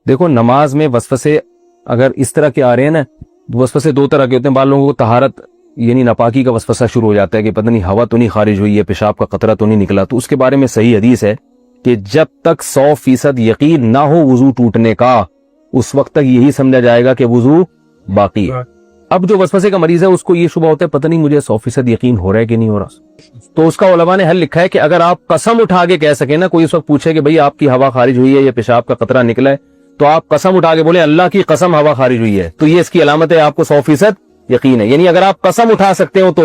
دیکھو نماز میں وسوسے اگر اس طرح کے آ رہے ہیں نا، وسوسے دو طرح کے ہوتے ہیں. بعض لوگوں کو طہارت یعنی ناپاکی کا وسوسہ شروع ہو جاتا ہے کہ پتہ نہیں ہوا تو نہیں خارج ہوئی ہے، پیشاب کا قطرہ تو نہیں نکلا. تو اس کے بارے میں صحیح حدیث ہے کہ جب تک 100% یقین نہ ہو وضو ٹوٹنے کا، اس وقت تک یہی سمجھا جائے گا کہ وضو باقی ہے. اب جو وسوسے کا مریض ہے اس کو یہ شبہ ہوتا ہے پتہ نہیں مجھے 100% یقین ہو رہا ہے کہ نہیں ہو رہا. تو اس کا علماء نے حل لکھا ہے کہ اگر آپ قسم اٹھا کے کہہ سکیں نا، کوئی اس وقت پوچھے کہ بھئی آپ کی ہوا خارج ہوئی ہے یا پیشاب کا قطرہ نکلا ہے، تو آپ قسم اٹھا کے بولے اللہ کی قسم ہوا خارج ہوئی ہے، تو یہ اس کی علامت ہے آپ کو 100% یقین ہے. یعنی اگر آپ قسم اٹھا سکتے ہو تو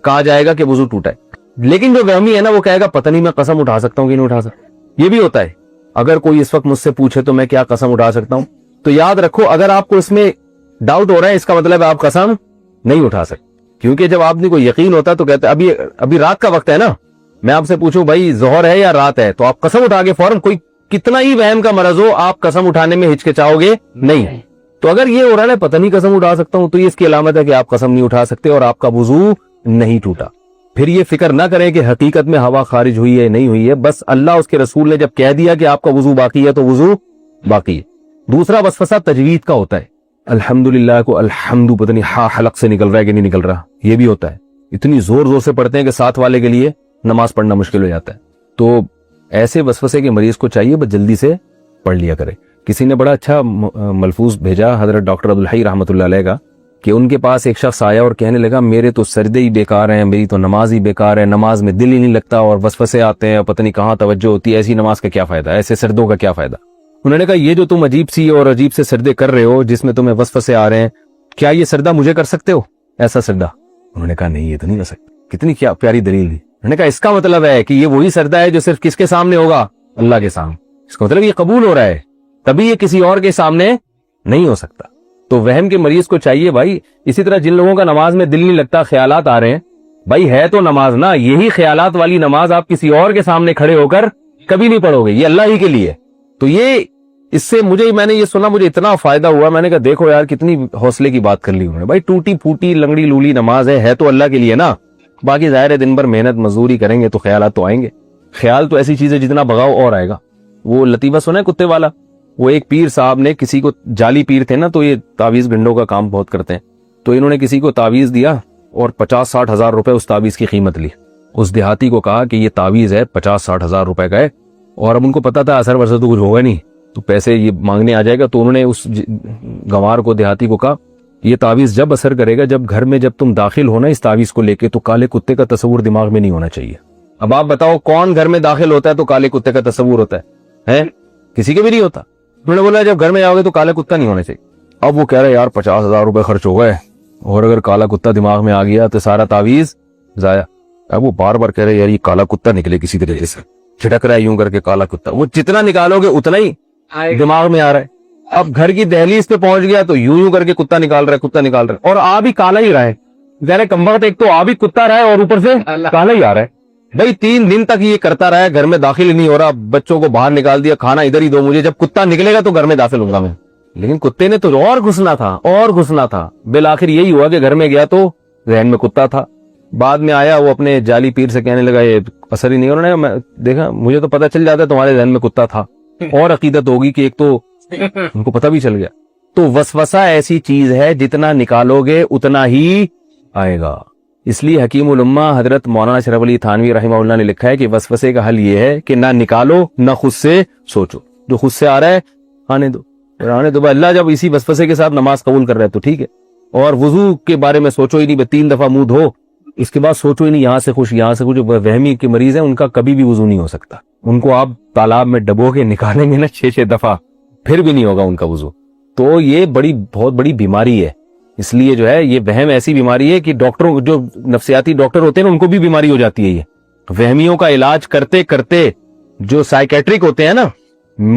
کہا جائے گا کہ وضو ٹوٹا ہے. لیکن جو وہمی ہے نا وہ کہے گا پتہ نہیں میں قسم اٹھا سکتا ہوں کہ نہیں اٹھا سکتا. یہ بھی ہوتا ہے. اگر کوئی اس وقت مجھ سے پوچھے تو میں کیا قسم اٹھا سکتا ہوں، تو یاد رکھو اگر آپ کو اس میں ڈاؤٹ ہو رہا ہے اس کا مطلب ہے آپ قسم نہیں اٹھا سکتے. کیونکہ جب آپ نے کوئی یقین ہوتا ہے تو کہتے ہیں ابھی رات کا وقت ہے نا، میں آپ سے پوچھوں بھائی ظہر ہے یا رات ہے، تو آپ قسم اٹھا کے فوراً، کوئی کتنا ہی وہم کا مرض ہو آپ قسم اٹھانے میں ہچکچاؤ گے نہیں. تو اگر یہ ہو رہا ہے پتہ نہیں قسم اٹھا سکتا ہوں، تو یہ اس کی علامت ہے کہ آپ قسم نہیں اٹھا سکتے اور آپ کا وضو نہیں ٹوٹا. پھر یہ فکر نہ کریں کہ حقیقت میں ہوا خارج ہوئی ہے نہیں ہوئی ہے، بس اللہ اس کے رسول نے جب کہہ دیا کہ آپ کا وضو باقی ہے تو وضو باقی ہے. دوسرا وسوسہ تجوید کا ہوتا ہے. الحمدللہ کو الحمد پتہ نہیں ہا حلق سے نکل رہا ہے کہ نہیں نکل رہا، یہ بھی ہوتا ہے. اتنی زور زور سے پڑھتے ہیں کہ ساتھ والے کے لیے نماز پڑھنا مشکل ہو جاتا ہے. تو ایسے وسوسے کے مریض کو چاہیے بس جلدی سے پڑھ لیا کرے. کسی نے بڑا اچھا ملفوظ بھیجا حضرت ڈاکٹر عبدالحی رحمۃ اللہ علیہ کا، کہ ان کے پاس ایک شخص آیا اور کہنے لگا میرے تو سجدے ہی بیکار ہیں، میری تو نماز ہی بیکار ہے، نماز میں دل ہی نہیں لگتا اور وسوسے آتے ہیں، پتہ نہیں کہاں توجہ ہوتی ہے، ایسی نماز کا کیا فائدہ، ایسے سجدوں کا کیا فائدہ. انہوں نے کہا یہ جو تم عجیب سی اور عجیب سے سجدے کر رہے ہو جس میں تمہیں وسوسے آ رہے ہیں، کیا یہ سجدہ مجھے کر سکتے ہو ایسا سجدہ؟ انہوں نے کہا نہیں یہ تو نہیں کر سکتے. کتنی کیا پیاری دلیل دی. انہوں نے کہا اس کا مطلب ہے کہ یہ وہی سجدہ ہے جو صرف کس کے سامنے ہوگا؟ اللہ کے سامنے. اس کا مطلب یہ قبول ہو رہا ہے، تبھی یہ کسی اور کے سامنے نہیں ہو سکتا. تو وہم کے مریض کو چاہیے بھائی، اسی طرح جن لوگوں کا نماز میں دل نہیں لگتا، خیالات آ رہے ہیں، بھائی ہے تو نماز نا، یہی خیالات والی نماز آپ کسی اور کے سامنے کھڑے ہو کر کبھی نہیں پڑھو گے، یہ اللہ ہی کے لیے. تو یہ اس سے میں نے یہ سنا، مجھے اتنا فائدہ ہوا، میں نے کہا دیکھو یار کتنی حوصلے کی بات کر لی انہوں نے. بھائی ٹوٹی پھوٹی لنگڑی لولی نماز ہے تو اللہ کے لیے نا، باقی ظاہر ہے دن بھر محنت مزدوری کریں گے تو خیالات تو آئیں گے. خیال تو ایسی چیز ہے جتنا بغاؤ اور آئے گا. وہ لطیفہ سنا ہے کتے والا؟ وہ ایک پیر صاحب نے کسی کو، جعلی پیر تھے نا تو یہ تعویذ گنڈوں کا کام بہت کرتے ہیں، تو انہوں نے کسی کو تعویذ دیا اور 50-60 ہزار روپے اس تعویذ کی قیمت لی. اس دیہاتی کو کہا کہ یہ تعویذ ہے 50-60 ہزار روپے کا ہے، اور اب ان کو پتا تھا اثر ورثہ تو کچھ ہوگا نہیں تو پیسے یہ مانگنے آ جائے گا. تو انہوں نے اس گنوار کو، دیہاتی کو کہا یہ تعویذ جب اثر کرے گا، جب گھر میں جب تم داخل ہونا اس تعویذ کو لے کے، تو کالے کتے کا تصور دماغ میں نہیں ہونا چاہیے. اب آپ بتاؤ کون گھر میں داخل ہوتا ہے تو کالے کتے کا تصور ہوتا ہے؟ کسی کے بھی نہیں ہوتا. انہوں نے بولا جب گھر میں آؤ گے تو کالا کتا نہیں ہونا چاہیے. اب وہ کہہ رہے یار 50 ہزار روپے خرچ ہو گئے اور اگر کالا کتا دماغ میں آ گیا تو سارا تعویذ ضائع. اب وہ بار بار کہہ رہے یار یہ کالا کتا نکلے کسی طریقے سے، چھٹک رہا ہے یوں کر کے کالا کتا. وہ جتنا نکالو گے اتنا ہی دماغ میں آ رہا ہے. اب گھر کی دہلیز پہ پہنچ گیا تو یوں کر کے کتا نکال رہا ہے اور آ بھی کالا ہی رہا ہے. ذرا کم وقت ایک تو آ بھی کتا رہا ہے اور اوپر سے کالا ہی آ رہا ہے. بھائی 3 دن تک یہ کرتا رہا ہے، گھر میں داخل ہی نہیں ہو رہا، بچوں کو باہر نکال دیا، کھانا ادھر ہی دو مجھے، جب کتا نکلے گا تو گھر میں داخل ہوں گا میں. لیکن کتے نے تو اور گھسنا تھا. بالآخر یہی ہوا کہ گھر میں گیا تو ذہن میں کتا تھا. بعد میں آیا وہ اپنے جعلی پیر سے کہنے لگا یہ اثر ہی نہیں ہو رہا ہے. میں دیکھا مجھے تو پتا چل جاتا ہے تمہارے ذہن میں کتا تھا، اور عقیدت ہوگی کہ ایک تو ان کو پتہ بھی چل گیا. تو وسوسہ ایسی چیز ہے جتنا نکالو گے اتنا ہی آئے گا. اس لیے حکیم الامہ حضرت مولانا شرف علی تھانوی رحمہ اللہ نے لکھا ہے کہ وسوسے کا حل یہ ہے کہ نہ نکالو نہ خود سے سوچو. جو خود سے آ رہا ہے آنے دو. اللہ جب اسی وسوسے کے ساتھ نماز قبول کر رہا ہے تو ٹھیک ہے. اور وضو کے بارے میں سوچو ہی نہیں، 3 دفعہ منہ دھو، اس کے بعد سوچو ہی نہیں یہاں سے خوش یہاں سے کچھ. وہمی کے مریض ہیں ان کا کبھی بھی وضو نہیں ہو سکتا. ان کو آپ تالاب میں ڈبو کے نکالیں گے نا 6 دفعہ پھر بھی نہیں ہوگا ان کا وضو. تو یہ بہت بڑی بیماری ہے. اس لیے جو ہے یہ وہم ایسی بیماری ہے کہ ڈاکٹروں، جو نفسیاتی ڈاکٹر ہوتے ہیں نا، ان کو بھی بیماری ہو جاتی ہے. یہ وہمیوں کا علاج کرتے کرتے جو سائیکیٹرک ہوتے ہیں نا،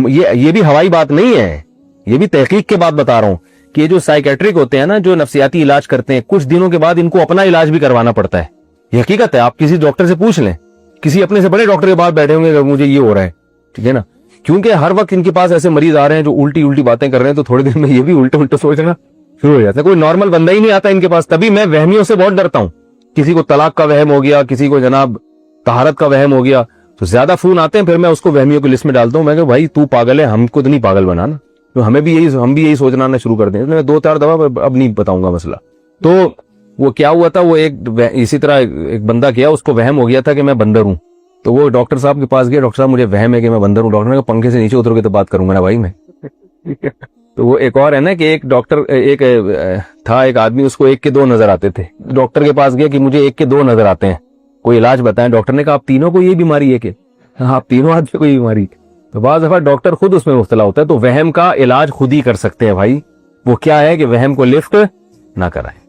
یہ بھی ہوائی بات نہیں ہے، یہ بھی تحقیق کے بعد بتا رہا ہوں کہ یہ جو سائیکیٹرک ہوتے ہیں نا، جو نفسیاتی علاج کرتے ہیں، کچھ دنوں کے بعد ان کو اپنا علاج بھی کروانا پڑتا ہے. یہ حقیقت ہے. آپ کسی ڈاکٹر سے پوچھ لیں، کسی اپنے سے بڑے ڈاکٹر کے پاس بیٹھے ہوں گے کہ مجھے یہ ہو رہا ہے، ٹھیک ہے نا، کیونکہ ہر وقت ان کے پاس ایسے مریض آ رہے ہیں جو الٹی باتیں کر رہے ہیں، تو تھوڑے دن میں یہ بھی الٹا سوچنا شروع ہو جاتا ہے. کوئی نارمل بندہ ہی نہیں آتا ان کے پاس. تبھی میں وہمیوں سے بہت ڈرتا ہوں. کسی کو طلاق کا وہم ہو گیا، کسی کو جناب طہارت کا وہم ہو گیا، تو زیادہ فون آتے ہیں، پھر میں اس کو وہمیوں کی لسٹ میں ڈالتا ہوں. میں کہ بھائی تو پاگل ہے، ہم کو تو نہیں پاگل بنانا. تو ہم بھی یہی سوچنا آنا شروع کر دیں. 2-4 دفعہ اب نہیں بتاؤں گا مسئلہ. تو وہ کیا ہوا تھا, وہ اسی طرح ایک بندہ کیا, اس کو وہم ہو گیا تھا کہ میں بندر ہوں. تو وہ ڈاکٹر صاحب کے پاس گیا, ڈاکٹر صاحب مجھے وہم ہے کہ میں بندر ہوں. ڈاکٹر نے کہا پنکھے سے نیچے اتر کے تو بات کروں گا نا بھائی میں. تو وہ ایک اور ہے نا کہ ایک ڈاکٹر تھا ایک آدمی, اس کو 1 کے 2 نظر آتے تھے. ڈاکٹر کے پاس گیا کہ مجھے 1 کے 2 نظر آتے ہیں, کوئی علاج بتائیں. ڈاکٹر نے کہا آپ تینوں کو یہ بیماری ہے کہ آپ تینوں آدمی کو یہ بیماری. تو بعض دفعہ ڈاکٹر خود اس میں مبتلا ہوتا ہے. تو وہم کا علاج خود ہی کر سکتے ہیں بھائی. وہ کیا ہے کہ وہم کو لفٹ نہ کرائیں.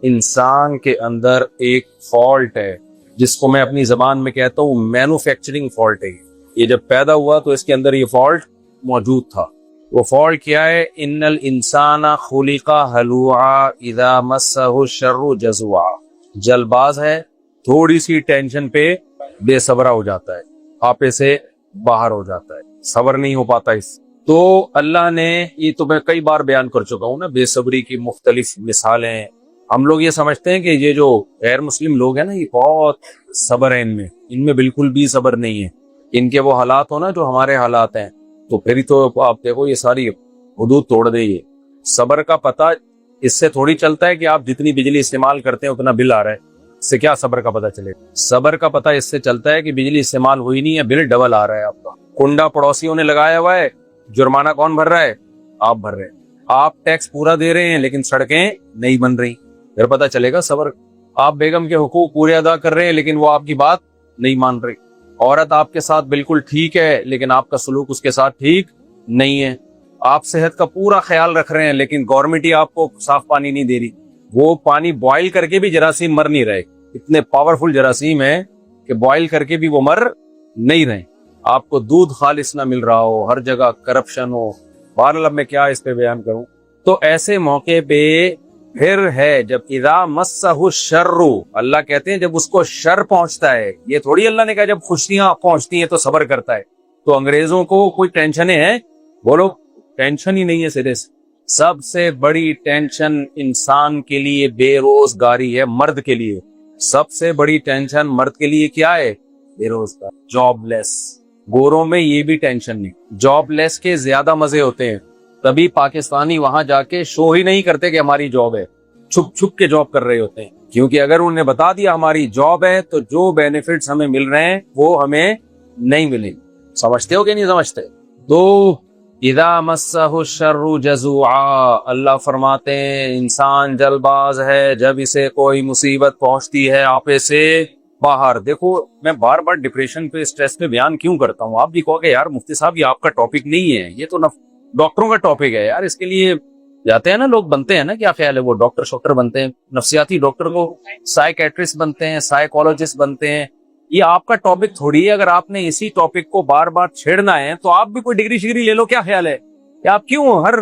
انسان کے اندر ایک فالٹ ہے جس کو میں اپنی زبان میں کہتا ہوں مینوفیکچرنگ فالٹ ہے. یہ جب پیدا ہوا تو اس کے اندر یہ فالٹ موجود تھا. وہ فالٹ کیا ہے؟ ان الانسان خلق ہلوعا اذا مسہ الشر جزوعا. جلد باز ہے, تھوڑی سی ٹینشن پہ بے صبرا ہو جاتا ہے, آپے سے باہر ہو جاتا ہے, صبر نہیں ہو پاتا اس. تو اللہ نے, یہ تو میں کئی بار بیان کر چکا ہوں نا, بے صبری کی مختلف مثالیں. ہم لوگ یہ سمجھتے ہیں کہ یہ جو غیر مسلم لوگ ہیں نا, یہ بہت صبر ہے ان میں بالکل بھی صبر نہیں ہے. ان کے وہ حالات ہو نا جو ہمارے حالات ہیں, تو پھر تو آپ دیکھو یہ ساری حدود توڑ دے. یہ صبر کا پتہ اس سے تھوڑی چلتا ہے کہ آپ جتنی بجلی استعمال کرتے ہیں اتنا بل آ رہا ہے. اس سے کیا صبر کا پتہ چلے؟ صبر کا پتہ اس سے چلتا ہے کہ بجلی استعمال ہوئی نہیں ہے, بل ڈبل آ رہا ہے آپ کا. کنڈا پڑوسیوں نے لگایا ہوا ہے, جرمانہ کون بھر رہا ہے؟ آپ بھر رہے ہیں. آپ ٹیکس پورا دے رہے ہیں لیکن سڑکیں نہیں بن رہی, پھر پتہ چلے گا صبر. آپ بیگم کے حقوق پورے ادا کر رہے ہیں لیکن وہ آپ کی بات نہیں مان رہی. عورت آپ کے ساتھ بالکل ٹھیک ہے لیکن آپ کا سلوک اس کے ساتھ ٹھیک نہیں ہے. آپ صحت کا پورا خیال رکھ رہے ہیں لیکن گورنمنٹ ہی آپ کو صاف پانی نہیں دے رہی. وہ پانی بوائل کر کے بھی جراثیم مر نہیں رہے. اتنے پاورفل جراثیم ہیں کہ بوائل کر کے بھی وہ مر نہیں رہے. آپ کو دودھ خالص نہ مل رہا ہو, ہر جگہ کرپشن ہو. بہرحال اب میں کیا اس پہ بیان کروں. تو ایسے موقع پہ پھر ہے جب اذا مسہ الشر, اللہ کہتے ہیں جب اس کو شر پہنچتا ہے. یہ تھوڑی اللہ نے کہا جب خوشیاں پہنچتی ہیں تو صبر کرتا ہے. تو انگریزوں کو کوئی ٹینشنیں ہیں؟ بولو, ٹینشن ہی نہیں ہے سرے سے. سب سے بڑی ٹینشن انسان کے لیے بے روزگاری ہے. مرد کے لیے سب سے بڑی ٹینشن مرد کے لیے کیا ہے؟ بے روزگار, جاب لیس. گوروں میں یہ بھی ٹینشن نہیں. جاب لیس کے زیادہ مزے ہوتے ہیں. تبھی پاکستانی وہاں جا کے شو ہی نہیں کرتے کہ ہماری جاب ہے, چھپ چھپ کے جاب کر رہے ہوتے ہیں. کیونکہ اگر انہوں نے بتا دیا ہماری جاب ہے تو جو بینیفٹس ہمیں مل رہے ہیں وہ ہمیں نہیں ملیں. سمجھتے ہو کہ نہیں سمجھتے؟ تو اذا مسہ الشر جزوعا, اللہ فرماتے ہیں انسان جلد باز ہے جب اسے کوئی مصیبت پہنچتی ہے آپے سے باہر. دیکھو میں بار بار ڈپریشن پہ, اسٹریس پہ بیان کیوں کرتا ہوں. آپ بھی کہو کہ یار مفتی صاحب یہ آپ کا ٹاپک نہیں ہے, یہ تو ڈاکٹروں کا ٹاپک ہے یار. اس کے لیے جاتے ہیں نا لوگ, بنتے ہیں نا, کیا خیال ہے, وہ ڈاکٹر بنتے ہیں, نفسیاتی ڈاکٹر کو سائیکیٹرسٹ بنتے ہیں, سائیکولوجسٹ بنتے ہیں. یہ آپ کا ٹاپک تھوڑی ہے. اگر آپ نے اسی ٹاپک کو بار بار چھیڑنا ہے تو آپ بھی کوئی ڈگری شگری لے لو. کیا خیال ہے کہ آپ کیوں ہر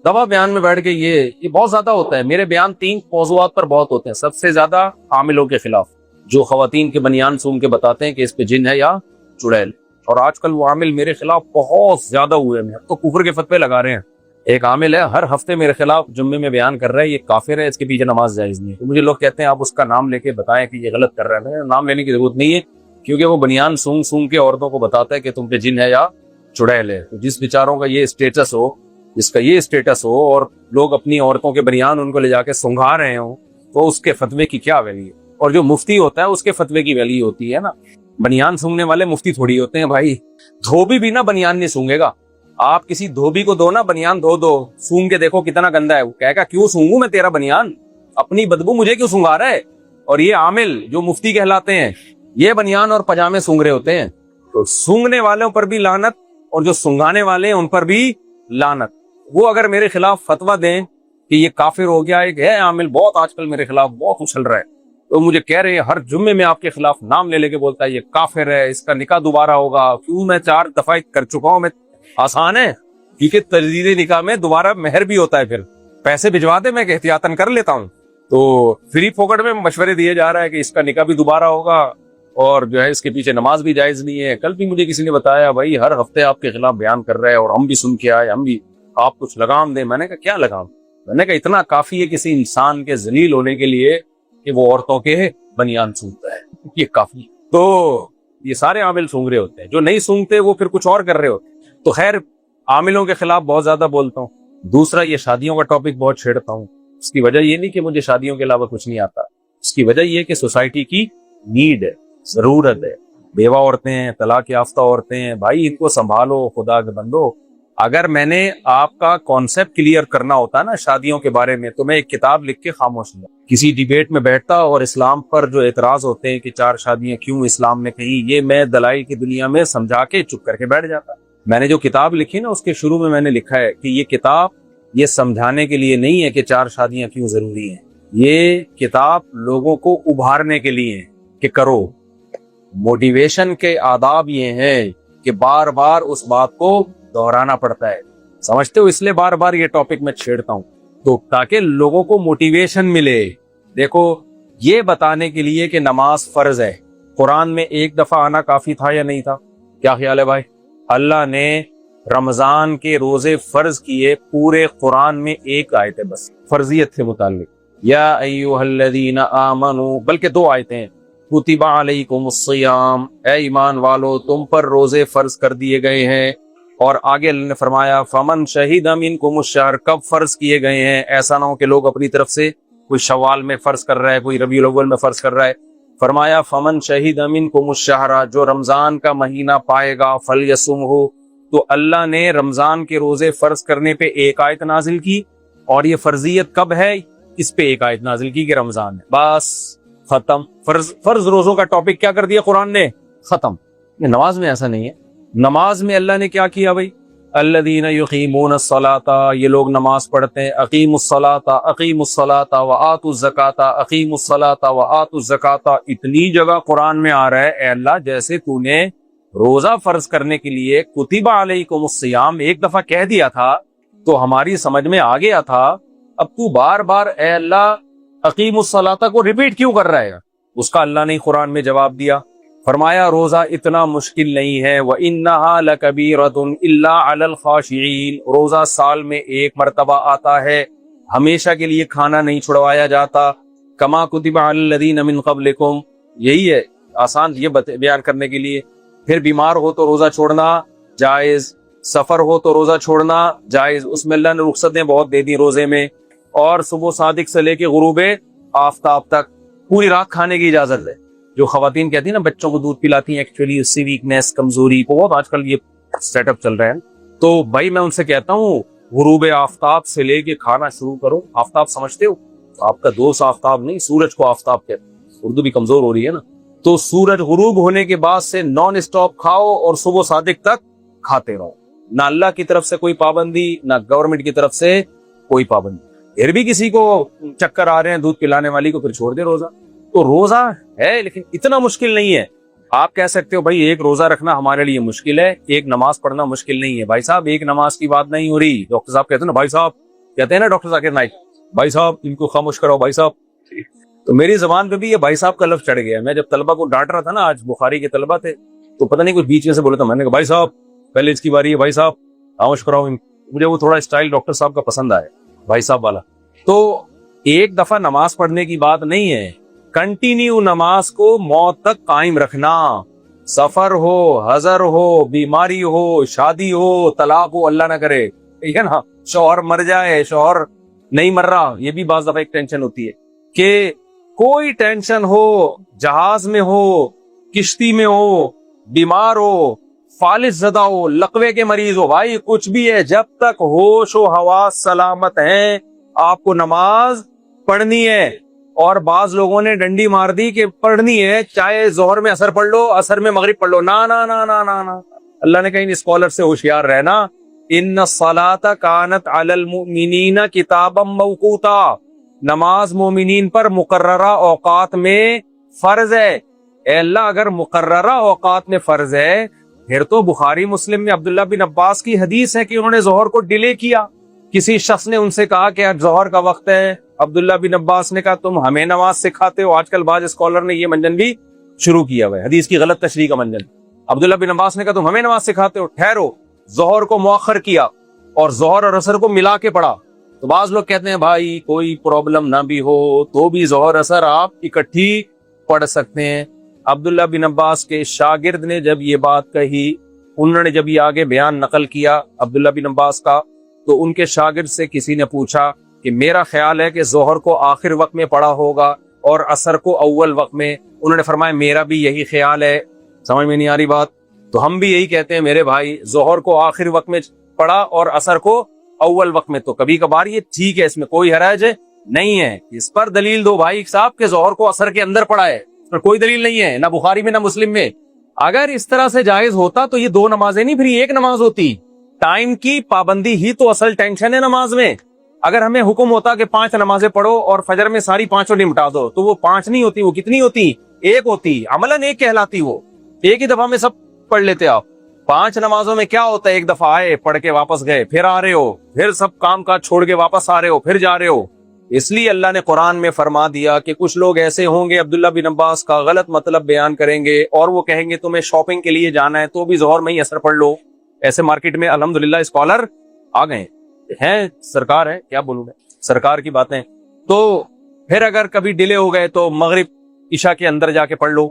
دوا بیان میں بیٹھ کے یہ بہت زیادہ ہوتا ہے. میرے بیان 3 موضوعات پر بہت ہوتے ہیں. سب سے زیادہ حاملوں کے خلاف, جو خواتین کے بنیان سون کے بتاتے ہیں کہ اس پہ جن ہے یا چڑیل. اور آج کل وہ عامل میرے خلاف بہت زیادہ ہوئے ہیں, تو کفر کے فتوے لگا رہے ہیں. ایک عامل ہے ہر ہفتے میرے خلاف جمعے میں بیان کر رہا ہے یہ کافر ہے, اس کے پیچھے نماز جائز نہیں ہے. تو مجھے لوگ کہتے ہیں آپ اس کا نام لے کے بتائیں کہ یہ غلط کر رہا ہے. نام لینے کی ضرورت نہیں ہے کیونکہ وہ بنیان سونگ کے عورتوں کو بتاتا ہے کہ تم پہ جن ہے یا چڑیل ہے. تو جس بیچاروں کا یہ اسٹیٹس ہو, جس کا یہ اسٹیٹس ہو, اور لوگ اپنی عورتوں کے بنیان ان کو لے جا کے سنگھا رہے ہوں, تو اس کے فتوے کی کیا ویلیو ہے. اور جو مفتی ہوتا ہے اس کے فتوے کی ویلیو ہوتی ہے نا. بنیان سونگنے والے مفتی تھوڑی ہوتے ہیں بھائی. دھوبی بھی نا بنیان نہیں سونگے گا. آپ کسی دھوبی کو دو نا بنیان, دو سونگ کے دیکھو کتنا گندا ہے, وہ کہے گا کیوں سونگوں میں تیرا بنیان, اپنی بدبو مجھے کیوں سونگا رہا ہے. اور یہ عامل جو مفتی کہلاتے ہیں یہ بنیان اور پجامے سونگ رہے ہوتے ہیں. تو سونگنے والوں پر بھی لعنت اور جو سنگانے والے ہیں ان پر بھی لعنت. وہ اگر میرے خلاف فتویٰ دیں کہ یہ کافر ہو گیا, ایک ہے عامل بہت آج کل میرے خلاف بہت اچھل رہا ہے, تو مجھے کہہ رہے ہیں ہر جمعے میں آپ کے خلاف نام لے کے بولتا ہے یہ کافر ہے, اس کا نکاح دوبارہ ہوگا. کیوں, میں 4 دفعہ کر چکا ہوں. میں آسان ہے کیونکہ تجدید نکاح میں دوبارہ مہر بھی ہوتا ہے, پھر پیسے بھجوا دے, میں احتیاطاً کر لیتا ہوں. تو فری پھوکٹ میں مشورے دیے جا رہا ہے کہ اس کا نکاح بھی دوبارہ ہوگا اور جو ہے اس کے پیچھے نماز بھی جائز نہیں ہے. کل بھی مجھے کسی نے بتایا بھائی ہر ہفتے آپ کے خلاف بیان کر رہے ہیں اور ہم بھی سن کے آئے, ہم بھی آپ کچھ لگام دیں. میں نے کہا کیا لگام؟ میں نے کہا اتنا کافی ہے کسی انسان کے ذلیل ہونے کے لیے کہ وہ عورتوں کے بنیان سونگتا ہے, یہ کافی. تو یہ سارے عامل سونگ رہے ہوتے ہیں, جو نہیں سونگتے وہ پھر کچھ اور کر رہے ہوتے ہیں. تو خیر عاملوں کے خلاف بہت زیادہ بولتا ہوں. دوسرا یہ شادیوں کا ٹاپک بہت چھیڑتا ہوں. اس کی وجہ یہ نہیں کہ مجھے شادیوں کے علاوہ کچھ نہیں آتا. اس کی وجہ یہ کہ سوسائٹی کی نیڈ ہے, ضرورت ہے. بیوہ عورتیں ہیں, طلاق یافتہ عورتیں ہیں, بھائی ان کو سنبھالو خدا کے بندو. اگر میں نے آپ کا کانسیپٹ کلیئر کرنا ہوتا نا شادیوں کے بارے میں تو میں ایک کتاب لکھ کے خاموش ہوں. کسی ڈیبیٹ میں بیٹھتا اور اسلام پر جو اعتراض ہوتے ہیں کہ 4 شادیاں کیوں اسلام نے کہی, یہ میں دلائل کی دنیا میں سمجھا کے چپ کر کے بیٹھ جاتا. میں نے جو کتاب لکھی نا اس کے شروع میں نے لکھا ہے کہ یہ کتاب یہ سمجھانے کے لیے نہیں ہے کہ 4 شادیاں کیوں ضروری ہیں, یہ کتاب لوگوں کو ابھارنے کے لیے ہے کہ کرو. موٹیویشن کے آداب یہ ہیں کہ بار بار اس بات کو دہرانا پڑتا ہے, سمجھتے ہو, اس لیے بار بار یہ ٹاپک میں چھیڑتا ہوں تو تاکہ لوگوں کو موٹیویشن ملے. دیکھو یہ بتانے کے لیے کہ نماز فرض ہے, قرآن میں ایک دفعہ آنا کافی تھا یا نہیں تھا؟ کیا خیال ہے بھائی؟ اللہ نے رمضان کے روزے فرض کیے, پورے قرآن میں ایک آیت ہے بس فرضیت سے متعلق, یا ایھا الذین آمنوا, بلکہ 2 آیتیں ہیں, کتب علیکم الصیام, اے ایمان والو تم پر روزے فرض کر دیے گئے ہیں. اور آگے اللہ نے فرمایا فمن شہید منکم الشہر, کب فرض کیے گئے ہیں, ایسا نہ ہو کہ لوگ اپنی طرف سے کوئی شوال میں فرض کر رہا ہے, کوئی ربیع الاول میں فرض کر رہا ہے. فرمایا فمن شہید منکم الشہر, جو رمضان کا مہینہ پائے گا فلیصمہ, تو اللہ نے رمضان کے روزے فرض کرنے پہ ایک آیت نازل کی, اور یہ فرضیت کب ہے اس پہ ایک آیت نازل کی کہ رمضان ہے, بس ختم. فرض روزوں کا ٹاپک کیا کر دیا قرآن نے, ختم. یہ نماز میں ایسا نہیں ہے. نماز میں اللہ نے کیا کیا بھائی, الذین یقیمون الصلاۃ, یہ لوگ نماز پڑھتے ہیں, اقیموا الصلاۃ اقیموا الصلاۃ وآتوا الزکاۃ اقیموا الصلاۃ وآتوا الزکاۃ. اتنی جگہ قرآن میں آ رہا ہے اے اللہ جیسے تو نے روزہ فرض کرنے کے لیے کتب علیکم الصیام ایک دفعہ کہہ دیا تھا تو ہماری سمجھ میں آ گیا تھا, اب تو بار بار اے اللہ اقیموا الصلاۃ کو ریپیٹ کیوں کر رہا ہے؟ اس کا اللہ نے قرآن میں جواب دیا. فرمایا روزہ اتنا مشکل نہیں ہے, وَإِنَّهَا لَكَبِيرَةٌ إِلَّا عَلَى الْخَاشِعِينَ, روزہ سال میں ایک مرتبہ آتا ہے, ہمیشہ کے لیے کھانا نہیں چھڑوایا جاتا. كَمَا كُتِبَ عَلَى الَّذِينَ مِن قَبْلِكُمْ, یہی ہے آسان یہ بیان کرنے کے لیے. پھر بیمار ہو تو روزہ چھوڑنا جائز, سفر ہو تو روزہ چھوڑنا جائز, اس میں اللہ نے رخصتیں بہت دے دی روزے میں. اور صبح صادق سے لے کے غروب آفتاب تک پوری رات کھانے کی اجازت ہے. جو خواتین کہتی ہیں نا بچوں کو دودھ پلاتی ہیں, ایکچولی اس سے ویکنیس, کمزوری, بہت آج کل یہ سیٹ اپ چل رہا ہے. تو بھائی میں ان سے کہتا ہوں غروب آفتاب سے لے کے کھانا شروع کرو. آفتاب سمجھتے ہو, آپ کا دوست آفتاب نہیں, سورج کو آفتاب کہتے ہیں, اردو بھی کمزور ہو رہی ہے نا. تو سورج غروب ہونے کے بعد سے نان اسٹاپ کھاؤ اور صبح صادق تک کھاتے رہو. نہ اللہ کی طرف سے کوئی پابندی, نہ گورنمنٹ کی طرف سے کوئی پابندی. پھر بھی کسی کو چکر آ رہے ہیں دودھ پلانے والی کو, پھر چھوڑ دے روزہ. تو روزہ ہے لیکن اتنا مشکل نہیں ہے. آپ کہہ سکتے ہو بھائی ایک روزہ رکھنا ہمارے لیے مشکل ہے, ایک نماز پڑھنا مشکل نہیں ہے. بھائی صاحب ایک نماز کی بات نہیں ہو رہی. ڈاکٹر صاحب کہتے ہیں نا, بھائی صاحب کہتے ہیں نا ڈاکٹر ذاکر نائک, بھائی صاحب ان کو خاموش کرو بھائی صاحب. تو میری زبان پہ بھی یہ بھائی صاحب کا لفظ چڑھ گیا. میں جب طلبہ کو ڈانٹ رہا تھا نا, آج بخاری کے طلبہ تھے, تو پتہ نہیں کچھ بیچ میں سے بولا تھا, میں نے کہا بھائی صاحب پہلے اس کی باری ہے, بھائی صاحب خاموش کراؤ. مجھے وہ تھوڑا اسٹائل ڈاکٹر صاحب کا پسند آیا, بھائی صاحب والا. تو ایک دفعہ نماز پڑھنے کی بات نہیں ہے, کنٹینیو نماز کو موت تک قائم رکھنا. سفر ہو, حضر ہو, بیماری ہو, شادی ہو, طلاق ہو, اللہ نہ کرے, ٹھیک ہے نا, شوہر مر جائے, شوہر نہیں مر رہا, یہ بھی بعض دفعہ ایک ٹینشن ہوتی ہے. کہ کوئی ٹینشن ہو, جہاز میں ہو, کشتی میں ہو, بیمار ہو, فالج زدہ ہو, لقوے کے مریض ہو, بھائی کچھ بھی ہے, جب تک ہوش و حواس سلامت ہیں آپ کو نماز پڑھنی ہے. اور بعض لوگوں نے ڈنڈی مار دی کہ پڑھنی ہے, چاہے ظہر میں اثر پڑھ لو, اثر میں مغرب پڑھ لو. نا نا نا نا نا نا, اللہ نے کہیں اسکالر سے ہوشیار رہنا, ان الصلاۃ کانت علی المؤمنین کتابا موقوتا, نماز مومنین پر مقررہ اوقات میں فرض ہے. اے اللہ اگر مقررہ اوقات میں فرض ہے, پھر تو بخاری مسلم میں عبداللہ بن عباس کی حدیث ہے کہ انہوں نے ظہر کو ڈیلے کیا. کسی شخص نے ان سے کہا کہ آج ظہر کا وقت ہے, عبداللہ بن عباس نے کہا تم ہمیں نماز سکھاتے ہو. آج کل بعض اسکالر نے یہ منجن بھی شروع کیا ہوا ہے, حدیث کی غلط تشریح کا منجن. عبداللہ بن عباس نے کہا تم ہمیں نماز سکھاتے ہو. ٹھہرو, ظہر کو مؤخر کیا اور ظہر اور عصر کو ملا کے پڑھا. تو بعض لوگ کہتے ہیں بھائی کوئی پرابلم نہ بھی ہو تو بھی ظہر عصر آپ اکٹھی پڑھ سکتے ہیں. عبداللہ بن عباس کے شاگرد نے جب یہ بات کہی, انہوں نے جب یہ آگے بیان نقل کیا عبداللہ بن عباس کا, تو ان کے شاگرد سے کسی نے پوچھا کہ میرا خیال ہے کہ ظہر کو آخر وقت میں پڑھا ہوگا اور عصر کو اول وقت میں. انہوں نے فرمایا میرا بھی یہی خیال ہے. سمجھ میں نہیں آ رہی بات؟ تو ہم بھی یہی کہتے ہیں میرے بھائی, ظہر کو آخر وقت میں پڑھا اور عصر کو اول وقت میں. تو کبھی کبھار یہ ٹھیک ہے, اس میں کوئی حرج نہیں ہے. اس پر دلیل دو بھائی صاحب کہ ظہر کو عصر کے اندر پڑھا ہے, اس پر کوئی دلیل نہیں ہے, نہ بخاری میں نہ مسلم میں. اگر اس طرح سے جائز ہوتا تو یہ 2 نمازیں نہیں پھر ایک نماز ہوتی. ٹائم کی پابندی ہی تو اصل ٹینشن ہے نماز میں. اگر ہمیں حکم ہوتا کہ 5 نمازیں پڑھو اور فجر میں ساری 5 نمٹا دو, تو وہ 5 نہیں ہوتی, وہ کتنی ہوتی؟ 1 ہوتی. عملاً 1 کہلاتی. وہ ایک ہی دفعہ میں سب پڑھ لیتے آپ. 5 نمازوں میں کیا ہوتا ہے؟ ایک دفعہ آئے, پڑھ کے واپس گئے, پھر آ رہے ہو, پھر سب کام کاج چھوڑ کے واپس آ رہے ہو, پھر جا رہے ہو. اس لیے اللہ نے قرآن میں فرما دیا کہ کچھ لوگ ایسے ہوں گے عبداللہ بن عباس کا غلط مطلب بیان کریں گے اور وہ کہیں گے تمہیں شاپنگ کے لیے جانا ہے تو بھی ظہر میں ہی عصر پڑھ لو. ایسے مارکیٹ میں الحمدللہ اسکالر آ گئے ہیں, سرکار ہے کیا بولوں میں, سرکار کی باتیں. تو پھر اگر کبھی ڈیلے ہو گئے تو مغرب عشاء کے اندر جا کے پڑھ لو,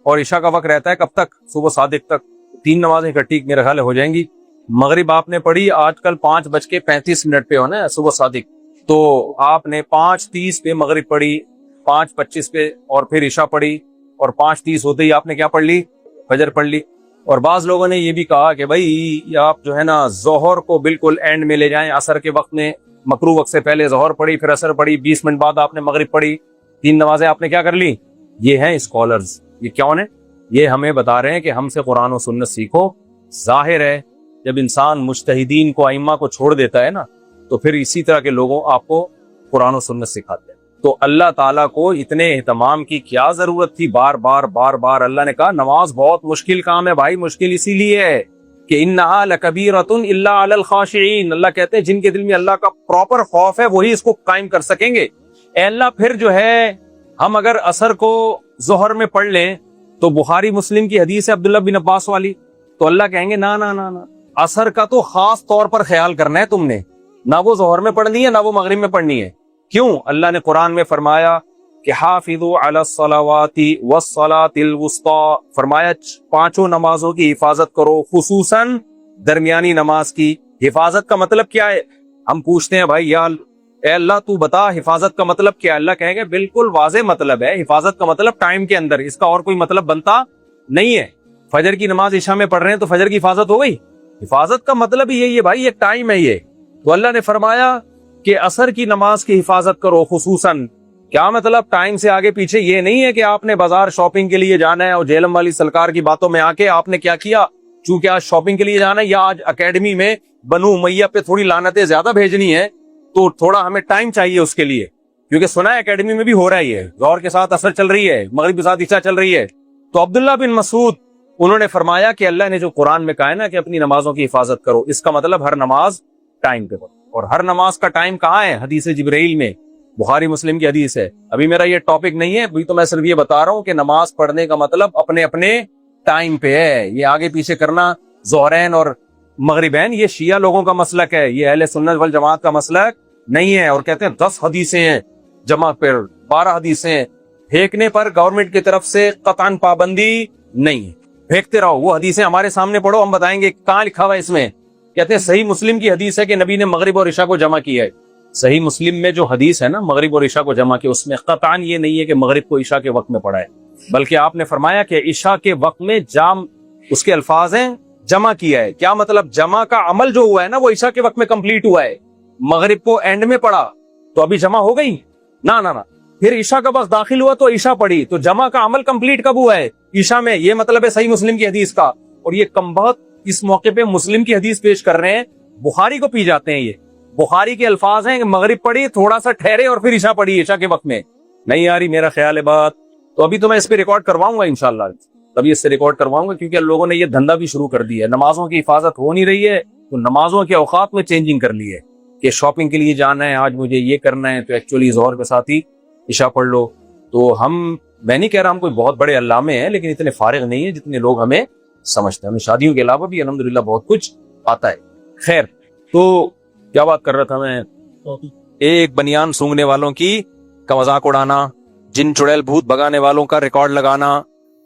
اور عشاء کا وقت رہتا ہے کب تک؟ صبح صادق تک. 3 نمازیں اکٹھی میرا خیال ہو جائیں گی. مغرب آپ نے پڑھی آج کل 5:35 پہ ہونا ہے صبح صادق, تو آپ نے 5:30 پہ مغرب پڑھی, 5:25 پہ اور پھر عشاء پڑھی, اور 5:30 ہوتے ہی آپ نے کیا پڑھ لی؟ فجر پڑھ لی. اور بعض لوگوں نے یہ بھی کہا کہ بھائی آپ جو ہے نا ظہر کو بالکل اینڈ میں لے جائیں, عصر کے وقت میں, مکروہ وقت سے پہلے ظہر پڑھی, پھر عصر پڑھی, 20 منٹ بعد آپ نے مغرب پڑھی, 3 نمازیں آپ نے کیا کر لی. یہ ہیں اسکالرز. یہ کون ہے؟ یہ ہمیں بتا رہے ہیں کہ ہم سے قرآن و سنت سیکھو. ظاہر ہے جب انسان مجتہدین کو, ائمہ کو چھوڑ دیتا ہے نا, تو پھر اسی طرح کے لوگوں آپ کو قرآن و سنت سکھاتے ہیں. تو اللہ تعالیٰ کو اتنے اہتمام کی کیا ضرورت تھی؟ بار بار اللہ نے کہا نماز بہت مشکل کام ہے بھائی. مشکل اسی لیے ہے کہ انہا لکبیرۃ الا علی الخاشعین. اللہ کہتے ہیں جن کے دل میں اللہ کا پراپر خوف ہے وہی اس کو قائم کر سکیں گے. اے اللہ, پھر جو ہے ہم اگر عصر کو ظہر میں پڑھ لیں تو بخاری مسلم کی حدیث ہے عبداللہ بن عباس والی, تو اللہ کہیں گے نا نا نا نا, عصر کا تو خاص طور پر خیال کرنا ہے تم نے, نہ وہ ظہر میں پڑھنی ہے نہ وہ مغرب میں پڑھنی ہے. کیوں؟ اللہ نے قرآن میں فرمایا کہ حافظوا علی الصلوات والصلاۃ الوسطی, فرمایا 5 نمازوں کی حفاظت کرو, خصوصاً درمیانی نماز کی. حفاظت کا مطلب کیا ہے؟ ہم پوچھتے ہیں بھائی یا اے اللہ تو بتا حفاظت کا مطلب کیا ہے؟ اللہ کہیں گے بالکل واضح مطلب ہے, حفاظت کا مطلب ٹائم کے اندر, اس کا اور کوئی مطلب بنتا نہیں ہے. فجر کی نماز عشاء میں پڑھ رہے ہیں تو فجر کی حفاظت ہو گئی. حفاظت کا مطلب ہی یہی ہے بھائی, ایک ٹائم ہے یہ. تو اللہ نے فرمایا کہ عصر کی نماز کی حفاظت کرو خصوصاً. کیا مطلب؟ ٹائم سے آگے پیچھے یہ نہیں ہے کہ آپ نے بازار شاپنگ کے لیے جانا ہے اور جہلم والی سرکار کی باتوں میں آ کے آپ نے کیا کیا, چونکہ آج شاپنگ کے لیے جانا ہے یا آج اکیڈمی میں بنو امیہ پہ تھوڑی لعنتیں زیادہ بھیجنی ہے تو تھوڑا ہمیں ٹائم چاہیے اس کے لیے, کیونکہ سنا ہے اکیڈمی میں بھی ہو رہا ہے, ظہر کے ساتھ عصر چل رہی ہے, مغرب کے ساتھ عشاء چل رہی ہے. تو عبداللہ بن مسعود انہوں نے فرمایا کہ اللہ نے جو قرآن میں کہا ہے نا کہ اپنی نمازوں کی حفاظت کرو, اس کا مطلب ہر نماز ٹائم پہ پڑھو. اور ہر نماز کا ٹائم کہاں ہے؟ حدیث جبرائیل میں, بخاری مسلم کی حدیث ہے. ابھی میرا یہ ٹاپک نہیں ہے, ابھی تو میں صرف یہ بتا رہا ہوں کہ نماز پڑھنے کا مطلب اپنے اپنے ٹائم پہ ہے. یہ آگے پیچھے کرنا ظہرین اور مغربین یہ شیعہ لوگوں کا مسلک ہے, یہ اہل سنت والجماعت کا مسلک نہیں ہے. اور کہتے ہیں 10 حدیثیں ہیں جمع پر 12 حدیثیں, پھینکنے پر گورنمنٹ کی طرف سے قطعاً پابندی نہیں ہے, پھینکتے رہو. وہ حدیثیں ہمارے سامنے پڑھو, ہم بتائیں گے کہاں لکھا ہوا ہے اس میں. کہتے ہیں صحیح مسلم کی حدیث ہے کہ نبی نے مغرب اور عشاء کو جمع کیا ہے. صحیح مسلم میں جو حدیث ہے نا مغرب اور عشاء کو جمع کیا, اس میں قطعاً یہ نہیں ہے کہ مغرب کو عشاء کے وقت میں پڑھا ہے, بلکہ آپ نے فرمایا کہ عشاء کے وقت میں جام, اس کے الفاظ ہیں جمع کیا ہے. کیا مطلب؟ جمع کا عمل جو ہوا ہے نا وہ عشاء کے وقت میں کمپلیٹ ہوا ہے. مغرب کو اینڈ میں پڑھا تو ابھی جمع ہو گئی نا نا نا, پھر عشاء کا وقت داخل ہوا تو عشاء پڑھی, تو جمع کا عمل کمپلیٹ کب ہوا ہے؟ عشاء میں. یہ مطلب ہے صحیح مسلم کی حدیث کا. اور یہ کمبخت اس موقع پہ مسلم کی حدیث پیش کر رہے ہیں, بخاری کو پی جاتے ہیں. یہ بخاری کے الفاظ ہیں کہ مغرب پڑھی, تھوڑا سا ٹھہرے اور پھر عشاء پڑھی عشاء کے وقت میں. نہیں آ رہی میرا خیال ہے بات؟ تو ابھی تو میں اس پہ ریکارڈ کرواؤں گا انشاءاللہ, تبھی اس سے ریکارڈ کرواؤں گا, کیونکہ لوگوں نے یہ دھندا بھی شروع کر دیا ہے. نمازوں کی حفاظت ہو نہیں رہی ہے تو نمازوں کے اوقات میں چینجنگ کر لی ہے کہ شاپنگ کے لیے جانا ہے, آج مجھے یہ کرنا ہے, تو ایکچولی ظہر کے ساتھ ہی عشاء پڑھ لو. تو میں نہیں کہہ رہا ہم کوئی بہت بڑے علامے ہیں, لیکن اتنے فارغ نہیں ہیں جتنے لوگ ہمیں سمجھتے ہیں. ہمیں شادیوں کے علاوہ بھی الحمدللہ بہت کچھ آتا ہے. خیر, تو کیا بات کر رہا تھا میں؟ ایک بنیان سونگنے والوں کی کا مذاق اڑانا, جن چڑیل بھوت بگانے والوں کا ریکارڈ لگانا.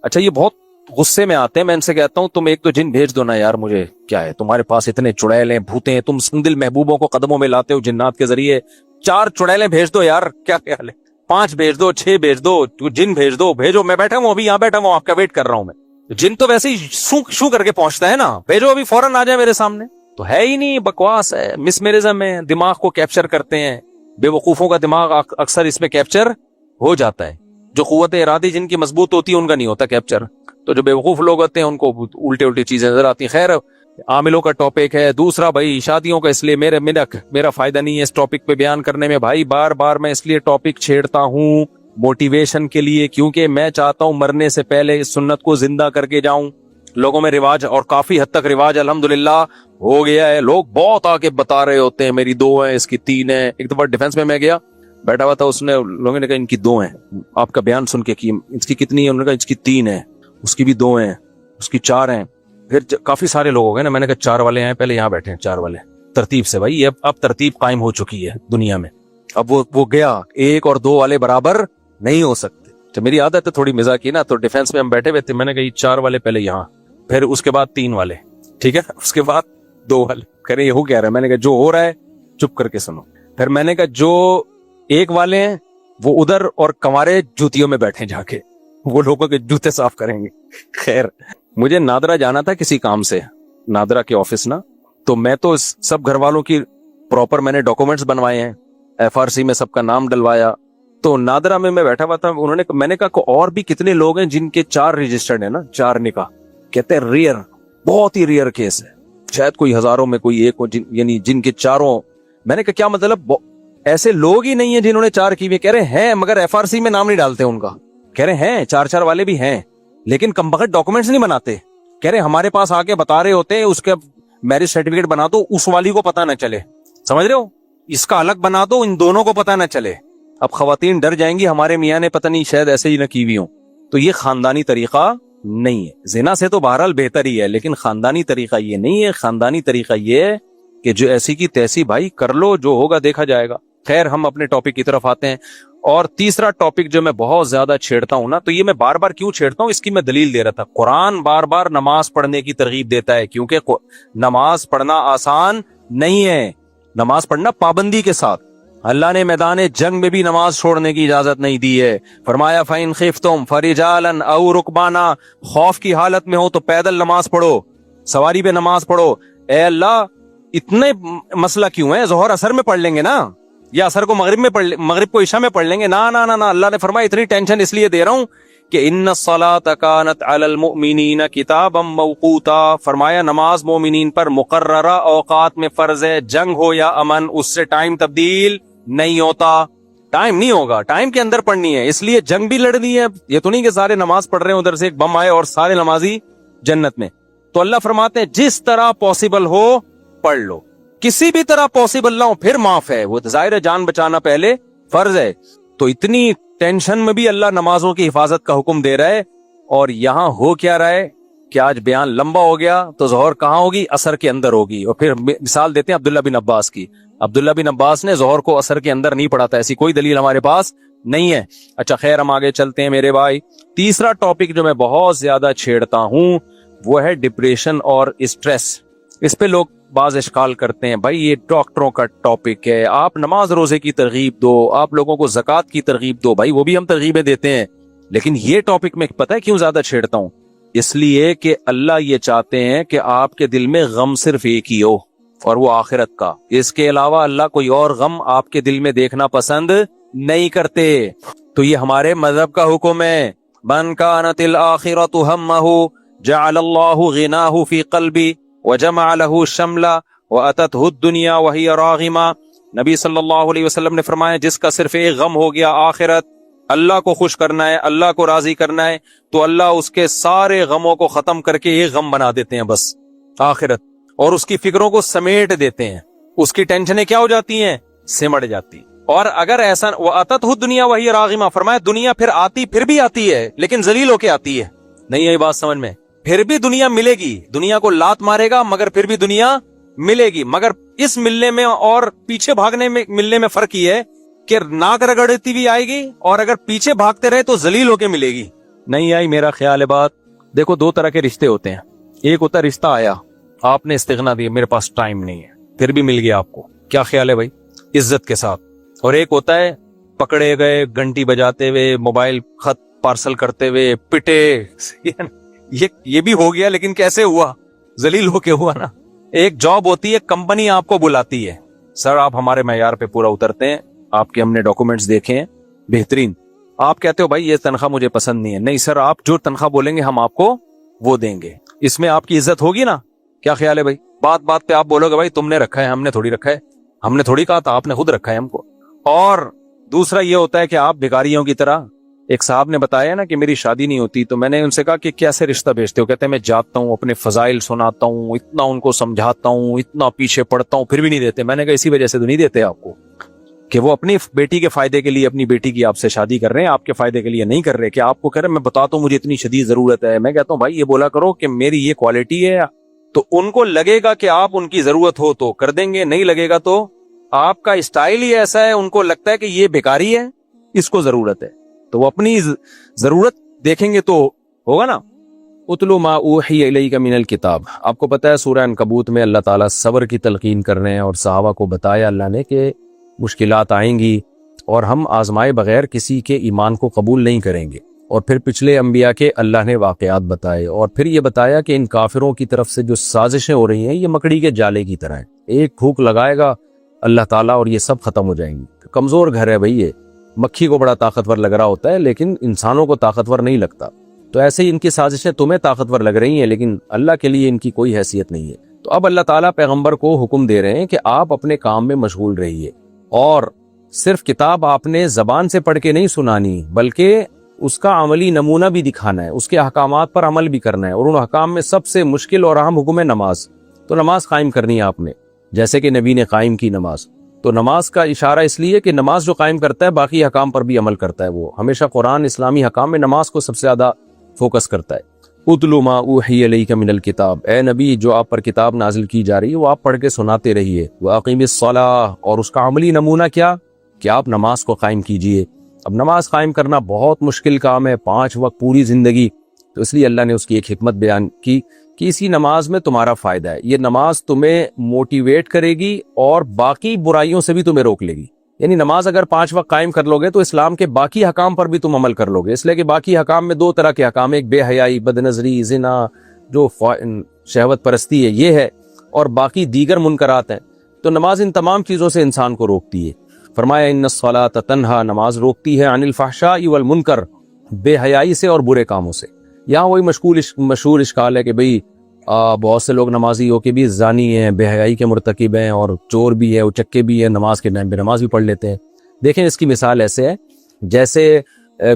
اچھا, یہ بہت غصے میں آتے ہیں, میں ان سے کہتا ہوں تم ایک تو جن بھیج دو نا یار, مجھے کیا ہے تمہارے پاس اتنے چڑیلیں بھوتے ہیں, تم سندل محبوبوں کو قدموں میں لاتے ہو جنات کے ذریعے, 4 چڑیلیں بھیج دو یار, کیا خیال ہے, 5 بھیج دو, 6 بھیج دو, جن بھیج دو, بھیجو, میں بیٹھا ہوں ابھی یہاں بیٹھا ہوں آپ کا ویٹ کر رہا ہوں میں. جن تو ویسے ہی شو کر کے پہنچتا ہے نا, بھیجو ابھی فوراً آ جائے میرے سامنے. تو ہے ہی نہیں, بکواس ہے, مسمرزم ہے, دماغ کو کیپچر کرتے ہیں, بے وقوفوں کا دماغ اکثر اس میں کیپچر ہو جاتا ہے. جو قوت ارادی جن کی مضبوط ہوتی ہے ان کا نہیں ہوتا کیپچر, تو جو بے وقوف لوگ ہوتے ہیں ان کو الٹی چیزیں نظر آتی ہیں. خیر, عاملوں کا ٹاپک ہے دوسرا بھائی شادیوں کا, اس لیے میرا فائدہ نہیں ہے اس ٹاپک پہ بیان کرنے میں بھائی. بار بار میں اس لیے ٹاپک چھیڑتا ہوں موٹیویشن کے لیے, کیونکہ میں چاہتا ہوں مرنے سے پہلے اس سنت کو زندہ کر کے جاؤں. لوگوں میں رواج, اور کافی حد تک رواج الحمدللہ ہو گیا ہے, لوگ بہت آ کے بتا رہے ہوتے ہیں میری 2 ہیں, اس کی 3 ہیں. ایک دفعہ ڈیفنس میں گیا, بیٹھا ہوا تھا, اس نے لوگوں نے کہا ان کی 2 ہیں, آپ کا بیان سن کے اس کی کتنی ہے, انہوں نے کہا اس کی 3 ہیں, اس کی بھی 2 ہیں, اس کی 4 ہیں. پھر کافی سارے لوگ ہو گئے نا, میں نے کہا 4 والے ہیں, پہلے یہاں بیٹھے ہیں 4 والے ترتیب سے. بھائی اب ترتیب قائم ہو چکی ہے دنیا میں, اب وہ گیا, 1 اور 2 والے برابر نہیں ہو سکتے. جب میری عادت ہے تھوڑی مزاح کی نا, تو ڈیفنس میں ہم بیٹھے ہوئے تھے, میں نے کہا 4 والے پہلے یہاں, پھر اس کے بعد 3 والے, ٹھیک ہے, اس کے بعد 2 والے. کہہ رہے یہ ہو کیا رہا ہے, میں نے کہا جو ہو رہا ہے چپ کر کے سنو. پھر میں نے کہا جو 1 والے ہیں وہ ادھر, اور کمارے جوتیوں میں بیٹھے جا کے, وہ لوگوں کے جوتے صاف کریں گے. خیر, مجھے نادرا جانا تھا کسی کام سے, نادرا کے آفس نا, تو میں تو سب گھر والوں کی پراپر میں نے ڈاکومنٹس بنوائے ہیں, FRC میں سب کا نام ڈلوایا. تو نادرا میں بیٹھا ہوا تھا, میں نے کہا اور بھی کتنے لوگ ہیں جن کے 4 رجسٹرڈ ہیں نا, 4 نکاح. کہتے ہیں ریئر, بہت ہی ریئر کیس ہے, شاید کوئی ہزاروں میں کوئی ایک ہو, یعنی جن کے 4. میں نے کہا کیا مطلب, ایسے لوگ ہی نہیں ہیں جنہوں نے 4 کی ہوئی. کہہ رہے ہیں مگر FRC میں نام نہیں ڈالتے ان کا. کہہ رہے ہیں 4 والے بھی ہیں, لیکن کمبخت ڈاکومنٹس نہیں بناتے. کہہ رہے ہمارے پاس آ کے بتا رہے ہوتے ہیں اس کے میرج سرٹیفکیٹ بنا دو, اس والی کو پتا نہ چلے, سمجھ رہے ہو, اس کا الگ بنا دو, ان دونوں کو پتا نہ چلے. اب خواتین ڈر جائیں گی ہمارے میاں نے پتہ نہیں شاید ایسے ہی نہ کی ہوئی ہوں. تو یہ خاندانی طریقہ نہیں ہے. زنا سے تو بہرحال بہتر ہی ہے, لیکن خاندانی طریقہ یہ نہیں ہے. خاندانی طریقہ یہ ہے کہ جو ایسی کی تیسی بھائی کر لو, جو ہوگا دیکھا جائے گا. خیر, ہم اپنے ٹاپک کی طرف آتے ہیں. اور تیسرا ٹاپک جو میں بہت زیادہ چھیڑتا ہوں نا, تو یہ میں بار بار کیوں چھیڑتا ہوں, اس کی میں دلیل دے رہا تھا. قرآن بار بار نماز پڑھنے کی ترغیب دیتا ہے, کیونکہ نماز پڑھنا آسان نہیں ہے, نماز پڑھنا پابندی کے ساتھ. اللہ نے میدان جنگ میں بھی نماز چھوڑنے کی اجازت نہیں دی ہے. فرمایا فَإِنْ خِفْتُمْ فَرِجَالًا أَوْ رُكْبَانًا, خوف کی حالت میں ہو تو پیدل نماز پڑھو, سواری پہ نماز پڑھو. اے اللہ, اتنے مسئلہ کیوں ہے, ظہر اثر میں پڑھ لیں گے نا, یا اثر کو مغرب کو عشاء میں پڑھ لیں گے نا. اللہ نے فرمایا اتنی ٹینشن اس لیے دے رہا ہوں کہ ان الصلاۃ کانت علی المؤمنین کتابا موقوتا. فرمایا نماز مومنین پر مقررہ اوقات میں فرض ہے, جنگ ہو یا امن, اس سے ٹائم تبدیل نہیں ہوتا. ٹائم نہیں ہوگا, ٹائم کے اندر پڑھنی ہے, اس لیے جنگ بھی لڑنی ہے. یہ تو نہیں کہ سارے نماز پڑھ رہے ہیں, ادھر سے ایک بم آئے اور سارے نمازی جنت میں. تو اللہ فرماتے ہیں جس طرح پاسبل ہو پڑھ لو, کسی بھی طرح پاسبل نہ ہو پھر معاف ہے. وہ ظاہر ہے جان بچانا پہلے فرض ہے, تو اتنی ٹینشن میں بھی اللہ نمازوں کی حفاظت کا حکم دے رہا ہے. اور یہاں ہو کیا رہا ہے کہ آج بیان لمبا ہو گیا, تو ظہر کہاں ہوگی, اثر کے اندر ہوگی. اور پھر مثال دیتے ہیں عبداللہ بن عباس کی. عبداللہ بن عباس نے ظہر کو اثر کے اندر نہیں پڑھا تھا, ایسی کوئی دلیل ہمارے پاس نہیں ہے. اچھا خیر, ہم آگے چلتے ہیں میرے بھائی. تیسرا ٹاپک جو میں بہت زیادہ چھیڑتا ہوں وہ ہے ڈپریشن اور اسٹریس. اس پہ لوگ بعض اشکال کرتے ہیں, بھائی یہ ڈاکٹروں کا ٹاپک ہے, آپ نماز روزے کی ترغیب دو, آپ لوگوں کو زکوٰۃ کی ترغیب دو. بھائی وہ بھی ہم ترغیبیں دیتے ہیں, لیکن یہ ٹاپک میں پتہ ہے کیوں زیادہ چھیڑتا ہوں, اس لیے کہ اللہ یہ چاہتے ہیں کہ آپ کے دل میں غم صرف ایک ہی ہو, اور وہ آخرت کا. اس کے علاوہ اللہ کوئی اور غم آپ کے دل میں دیکھنا پسند نہیں کرتے. تو یہ ہمارے مذہب کا حکم ہے. من کانت الآخرۃ ہمہ جعل اللہ غناہ فی قلبی وجمع له شملا واتته الدنیا وہی راغمہ. نبی صلی اللہ علیہ وسلم نے فرمایا جس کا صرف ایک غم ہو گیا آخرت, اللہ کو خوش کرنا ہے, اللہ کو راضی کرنا ہے, تو اللہ اس کے سارے غموں کو ختم کر کے ایک غم بنا دیتے ہیں بس, آخرت, اور اس کی فکروں کو سمیٹ دیتے ہیں. اس کی ٹینشنیں کیا ہو جاتی ہیں, سمٹ جاتی. اور اگر ایسا واتته الدنیا وہی راغمہ, فرمایا دنیا پھر بھی آتی ہے, لیکن ذلیل ہو کے آتی ہے. نہیں ہے بات سمجھ میں, پھر بھی دنیا ملے گی, دنیا کو لات مارے گا مگر پھر بھی دنیا ملے گی. مگر اس ملنے میں اور پیچھے بھاگنے میں ملنے میں فرق یہ ہے کہ ناک رگڑتی بھی آئے گی, اور اگر پیچھے بھاگتے رہے تو ذلیل ہو کے ملے گی. نہیں آئی میرا خیال ہے بات. دیکھو دو طرح کے رشتے ہوتے ہیں. ایک ہوتا ہے رشتہ آیا, آپ نے استغنا دیا, میرے پاس ٹائم نہیں ہے, پھر بھی مل گیا آپ کو, کیا خیال ہے بھائی, عزت کے ساتھ. اور ایک ہوتا ہے پکڑے گئے گھنٹی بجاتے ہوئے, موبائل خط پارسل کرتے ہوئے, پٹے. یہ بھی ہو گیا, لیکن کیسے ہوا, ذلیل ہو کے ہوا نا. ایک جاب ہوتی ہے, کمپنی آپ کو بلاتی ہے, سر آپ ہمارے معیار پہ پورا اترتے ہیں, آپ کے ہم نے ڈاکومنٹس دیکھے ہیں بہترین, آپ کہتے ہو بھائی یہ تنخواہ مجھے پسند نہیں ہے, نہیں سر آپ جو تنخواہ بولیں گے ہم آپ کو وہ دیں گے. اس میں آپ کی عزت ہوگی نا, کیا خیال ہے بھائی. بات بات پہ آپ بولو گے بھائی تم نے رکھا ہے, ہم نے تھوڑی رکھا ہے, ہم نے تھوڑی کہا تھا, آپ نے خود رکھا ہے ہم کو. اور دوسرا یہ ہوتا ہے کہ آپ بھکاریوں کی طرح, ایک صاحب نے بتایا نا کہ میری شادی نہیں ہوتی, تو میں نے ان سے کہا کہ کیسے رشتہ بھیجتے ہو, کہتے ہیں میں جاتا ہوں اپنے فضائل سناتا ہوں, اتنا ان کو سمجھاتا ہوں, اتنا پیچھے پڑتا ہوں, پھر بھی نہیں دیتے. میں نے کہا اسی وجہ سے تو نہیں دیتے آپ کو کہ وہ اپنی بیٹی کے فائدے کے لیے اپنی بیٹی کی آپ سے شادی کر رہے ہیں, آپ کے فائدے کے لیے نہیں کر رہے. کہ آپ کو کہہ رہے ہیں میں بتاتا ہوں مجھے اتنی شدید ضرورت ہے, میں کہتا ہوں بھائی یہ بولا کرو کہ میری یہ کوالٹی ہے, تو ان کو لگے گا کہ آپ ان کی ضرورت ہو تو کر دیں گے, نہیں لگے گا تو آپ کا اسٹائل ہی ایسا ہے, ان کو لگتا ہے کہ یہ بیکاری ہے, اس کو ضرورت ہے, تو وہ اپنی ضرورت دیکھیں گے تو ہوگا نا. اتلو ما اوحی الیک من الکتاب, آپ کو پتا ہے سورہ عنکبوت میں اللہ تعالیٰ صبر کی تلقین کر رہے ہیں, اور صحابہ کو بتایا اللہ نے کہ مشکلات آئیں گی اور ہم آزمائے بغیر کسی کے ایمان کو قبول نہیں کریں گے. اور پھر پچھلے انبیاء کے اللہ نے واقعات بتائے, اور پھر یہ بتایا کہ ان کافروں کی طرف سے جو سازشیں ہو رہی ہیں یہ مکڑی کے جالے کی طرح ہیں, ایک پھونک لگائے گا اللہ تعالیٰ اور یہ سب ختم ہو جائیں گی. کمزور گھر ہے بھائی, یہ مکھی کو بڑا طاقتور لگ رہا ہوتا ہے لیکن انسانوں کو طاقتور نہیں لگتا. تو ایسے ہی ان کی سازشیں تمہیں طاقتور لگ رہی ہیں لیکن اللہ کے لیے ان کی کوئی حیثیت نہیں ہے. تو اب اللہ تعالیٰ پیغمبر کو حکم دے رہے ہیں کہ آپ اپنے کام میں مشغول رہیے, اور صرف کتاب آپ نے زبان سے پڑھ کے نہیں سنانی بلکہ اس کا عملی نمونہ بھی دکھانا ہے, اس کے احکامات پر عمل بھی کرنا ہے. اور ان احکام میں سب سے مشکل اور اہم حکم ہے نماز. تو نماز قائم کرنی ہے آپ نے, جیسے کہ نبی نے قائم کی نماز. تو نماز کا اشارہ اس لیے کہ نماز جو قائم کرتا ہے باقی حکام پر بھی عمل کرتا ہے. وہ ہمیشہ قرآن اسلامی حکام میں نماز کو سب سے زیادہ فوکس کرتا ہے. اتلو ما اوحی الیک من الکتاب, اے نبی جو آپ پر کتاب نازل کی جا رہی ہے وہ آپ پڑھ کے سناتے رہیے. واقیم الصلاۃ, اور اس کا عملی نمونہ کیا کہ آپ نماز کو قائم کیجئے. اب نماز قائم کرنا بہت مشکل کام ہے, 5 وقت پوری زندگی, تو اس لیے اللہ نے اس کی ایک حکمت بیان کی کہ اسی نماز میں تمہارا فائدہ ہے. یہ نماز تمہیں موٹیویٹ کرے گی اور باقی برائیوں سے بھی تمہیں روک لے گی. یعنی نماز اگر 5 وقت قائم کر لو گے تو اسلام کے باقی حکام پر بھی تم عمل کر لو گے, اس لیے کہ باقی حکام میں 2 طرح کے حکام, ایک بے حیائی, بد نظری, زنا, جو شہوت پرستی ہے یہ ہے, اور باقی دیگر منکرات ہیں. تو نماز ان تمام چیزوں سے انسان کو روکتی ہے. فرمایا ان الصلاۃ تنہا, نماز روکتی ہے عن الفحشاء والمنکر, بے حیائی سے اور برے کاموں سے. یہاں وہی مشہور اشکال ہے کہ بھئی بہت سے لوگ نمازی ہو کے بھی زانی ہیں, بے حیائی کے مرتکب ہیں, اور چور بھی ہے, اچکے بھی ہیں, نماز کے ٹائم پہ نماز بھی پڑھ لیتے ہیں. دیکھیں اس کی مثال ایسے ہے جیسے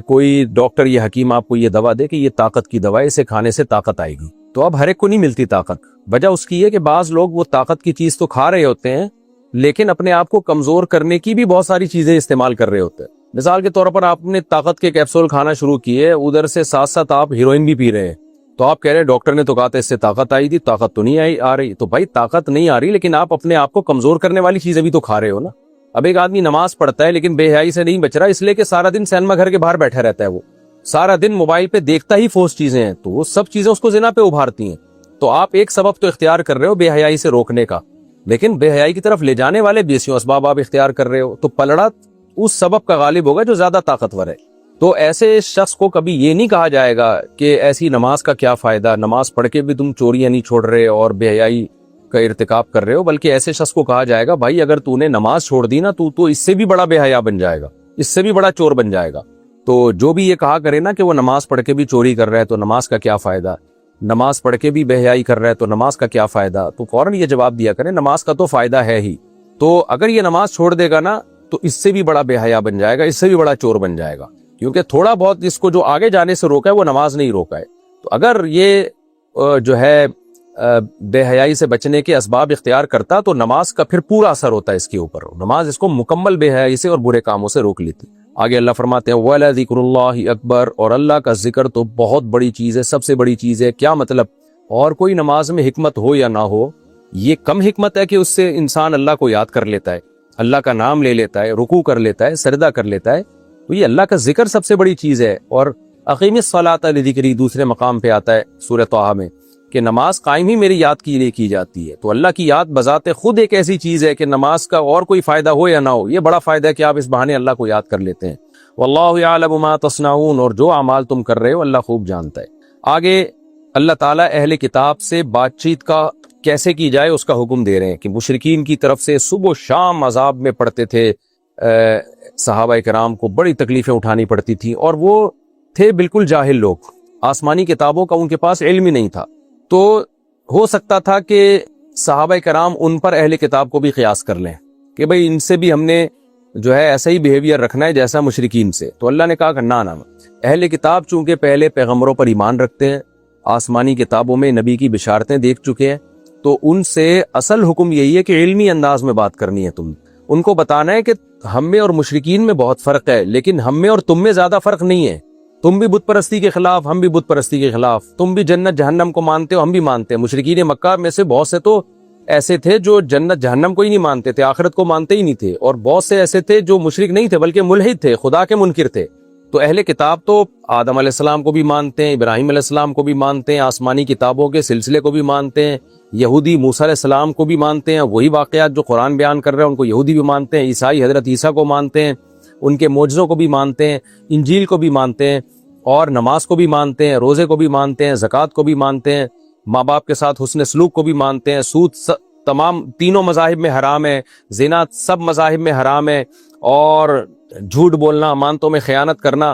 کوئی ڈاکٹر یا حکیم آپ کو یہ دوا دے کہ یہ طاقت کی دوا ہے, اسے کھانے سے طاقت آئے گی. تو اب ہر ایک کو نہیں ملتی طاقت. وجہ اس کی ہے کہ بعض لوگ وہ طاقت کی چیز تو کھا رہے ہوتے ہیں لیکن اپنے آپ کو کمزور کرنے کی بھی بہت ساری چیزیں استعمال کر رہے ہوتے ہیں. مثال کے طور پر آپ نے طاقت کے کیپسول کھانا شروع کیے, ادھر سے ساتھ ساتھ آپ ہیروئن بھی پی رہے ہیں, تو آپ کہہ رہے ہیں ڈاکٹر نے تو کہا تھا اس سے طاقت آئی تھی, طاقت تو نہیں آ رہی. تو بھائی طاقت نہیں آ رہی لیکن آپ اپنے آپ کو کمزور کرنے والی چیزیں بھی تو کھا رہے ہو نا. اب ایک آدمی نماز پڑھتا ہے لیکن بے حیائی سے نہیں بچ رہا, اس لیے کہ سارا دن سینما گھر کے باہر بیٹھا رہتا ہے, وہ سارا دن موبائل پہ دیکھتا ہی فوس چیزیں ہیں, تو وہ سب چیزیں اس کو زنا پہ ابھارتی ہیں. تو آپ ایک سبب تو اختیار کر رہے ہو بے حیائی سے روکنے کا, لیکن بے حیائی کی طرف لے جانے والے بیسیوں اسباب آپ اختیار کر رہے ہو, تو پلڑا اس سبب کا غالب ہوگا جو زیادہ طاقتور ہے. تو ایسے شخص کو کبھی یہ نہیں کہا جائے گا کہ ایسی نماز کا کیا فائدہ, نماز پڑھ کے بھی تم چوریاں نہیں چھوڑ رہے اور بے حیائی کا ارتکاب کر رہے ہو, بلکہ ایسے شخص کو کہا جائے گا بھائی اگر تو نے نماز چھوڑ دی نا تو اس سے بھی بڑا بے حیا بن جائے گا, اس سے بھی بڑا چور بن جائے گا. تو جو بھی یہ کہا کرے نا کہ وہ نماز پڑھ کے بھی چوری کر رہا ہے تو نماز کا کیا فائدہ, نماز پڑھ کے بھی بے حیائی کر رہا ہے تو نماز کا کیا فائدہ, تو فوراً یہ جواب دیا کرے نماز کا تو فائدہ ہے ہی. تو اگر یہ نماز چھوڑ دے گا نا تو اس سے بھی بڑا بے حیا بن جائے گا, اس سے بھی بڑا چور بن جائے گا, کیونکہ تھوڑا بہت اس کو جو آگے جانے سے روکا ہے وہ نماز نہیں روکا ہے. تو اگر یہ جو ہے بے حیائی سے بچنے کے اسباب اختیار کرتا تو نماز کا پھر پورا اثر ہوتا ہے اس کے اوپر, نماز اس کو مکمل بے حیائی سے اور برے کاموں سے روک لیتی. آگے اللہ فرماتے ہیں وَلَذِكْرُ اللَّهِ أَكْبَرُ, اور اللہ کا ذکر تو بہت بڑی چیز ہے, سب سے بڑی چیز ہے. کیا مطلب, اور کوئی نماز میں حکمت ہو یا نہ ہو, یہ کم حکمت ہے کہ اس سے انسان اللہ کو یاد کر لیتا ہے, اللہ کا نام لے لیتا ہے, رکوع کر لیتا ہے, سجدہ کر لیتا ہے. تو یہ اللہ کا ذکر سب سے بڑی چیز ہے, اور اقیم الصلاۃ لذکری دوسرے مقام پہ آتا ہے سورہ طٰہٰ میں کہ نماز قائم ہی میری یاد کے لیے کی جاتی ہے. تو اللہ کی یاد بذات خود ایک ایسی چیز ہے کہ نماز کا اور کوئی فائدہ ہو یا نہ ہو، یہ بڑا فائدہ ہے کہ آپ اس بہانے اللہ کو یاد کر لیتے ہیں. واللہ یعلم ما تصنعون، اور جو اعمال تم کر رہے ہو اللہ خوب جانتا ہے. آگے اللہ تعالیٰ اہل کتاب سے بات چیت کا کیسے کی جائے اس کا حکم دے رہے ہیں کہ مشرکین کی طرف سے صبح و شام عذاب میں پڑتے تھے، صحابہ کرام کو بڑی تکلیفیں اٹھانی پڑتی تھیں، اور وہ تھے بالکل جاہل لوگ، آسمانی کتابوں کا ان کے پاس علم ہی نہیں تھا. تو ہو سکتا تھا کہ صحابہ کرام ان پر اہل کتاب کو بھی قیاس کر لیں کہ بھئی ان سے بھی ہم نے جو ہے ایسا ہی بیہیویئر رکھنا ہے جیسا مشرکین سے. تو اللہ نے کہا کہ نہ، اہل کتاب چونکہ پہلے پیغمبروں پر ایمان رکھتے ہیں، آسمانی کتابوں میں نبی کی بشارتیں دیکھ چکے ہیں، تو ان سے اصل حکم یہی ہے کہ علمی انداز میں بات کرنی ہے. تم ان کو بتانا ہے کہ ہم میں اور مشرکین میں بہت فرق ہے، لیکن ہم میں اور تم میں زیادہ فرق نہیں ہے. تم بھی بت پرستی کے خلاف، ہم بھی بت پرستی کے خلاف. تم بھی جنت جہنم کو مانتے ہو، ہم بھی مانتے ہیں. مشرکین مکہ میں سے بہت سے تو ایسے تھے جو جنت جہنم کو ہی نہیں مانتے تھے، آخرت کو مانتے ہی نہیں تھے، اور بہت سے ایسے تھے جو مشرک نہیں تھے بلکہ ملحد تھے، خدا کے منکر تھے. تو اہل کتاب تو آدم علیہ السلام کو بھی مانتے ہیں، ابراہیم علیہ السلام کو بھی مانتے ہیں، آسمانی کتابوں کے سلسلے کو بھی مانتے ہیں، یہودی موسیٰ علیہ السلام کو بھی مانتے ہیں، وہی واقعات جو قرآن بیان کر رہے ہیں ان کو یہودی بھی مانتے ہیں، عیسائی حضرت عیسیٰ کو مانتے ہیں، ان کے معجزوں کو بھی مانتے ہیں، انجیل کو بھی مانتے ہیں، اور نماز کو بھی مانتے ہیں، روزے کو بھی مانتے ہیں، زکوٰۃ کو بھی مانتے ہیں، ماں باپ کے ساتھ حسن سلوک کو بھی مانتے ہیں. سود تمام تینوں مذاہب میں حرام ہے، زنا سب مذاہب میں حرام ہے، اور جھوٹ بولنا، امانتوں میں خیانت کرنا،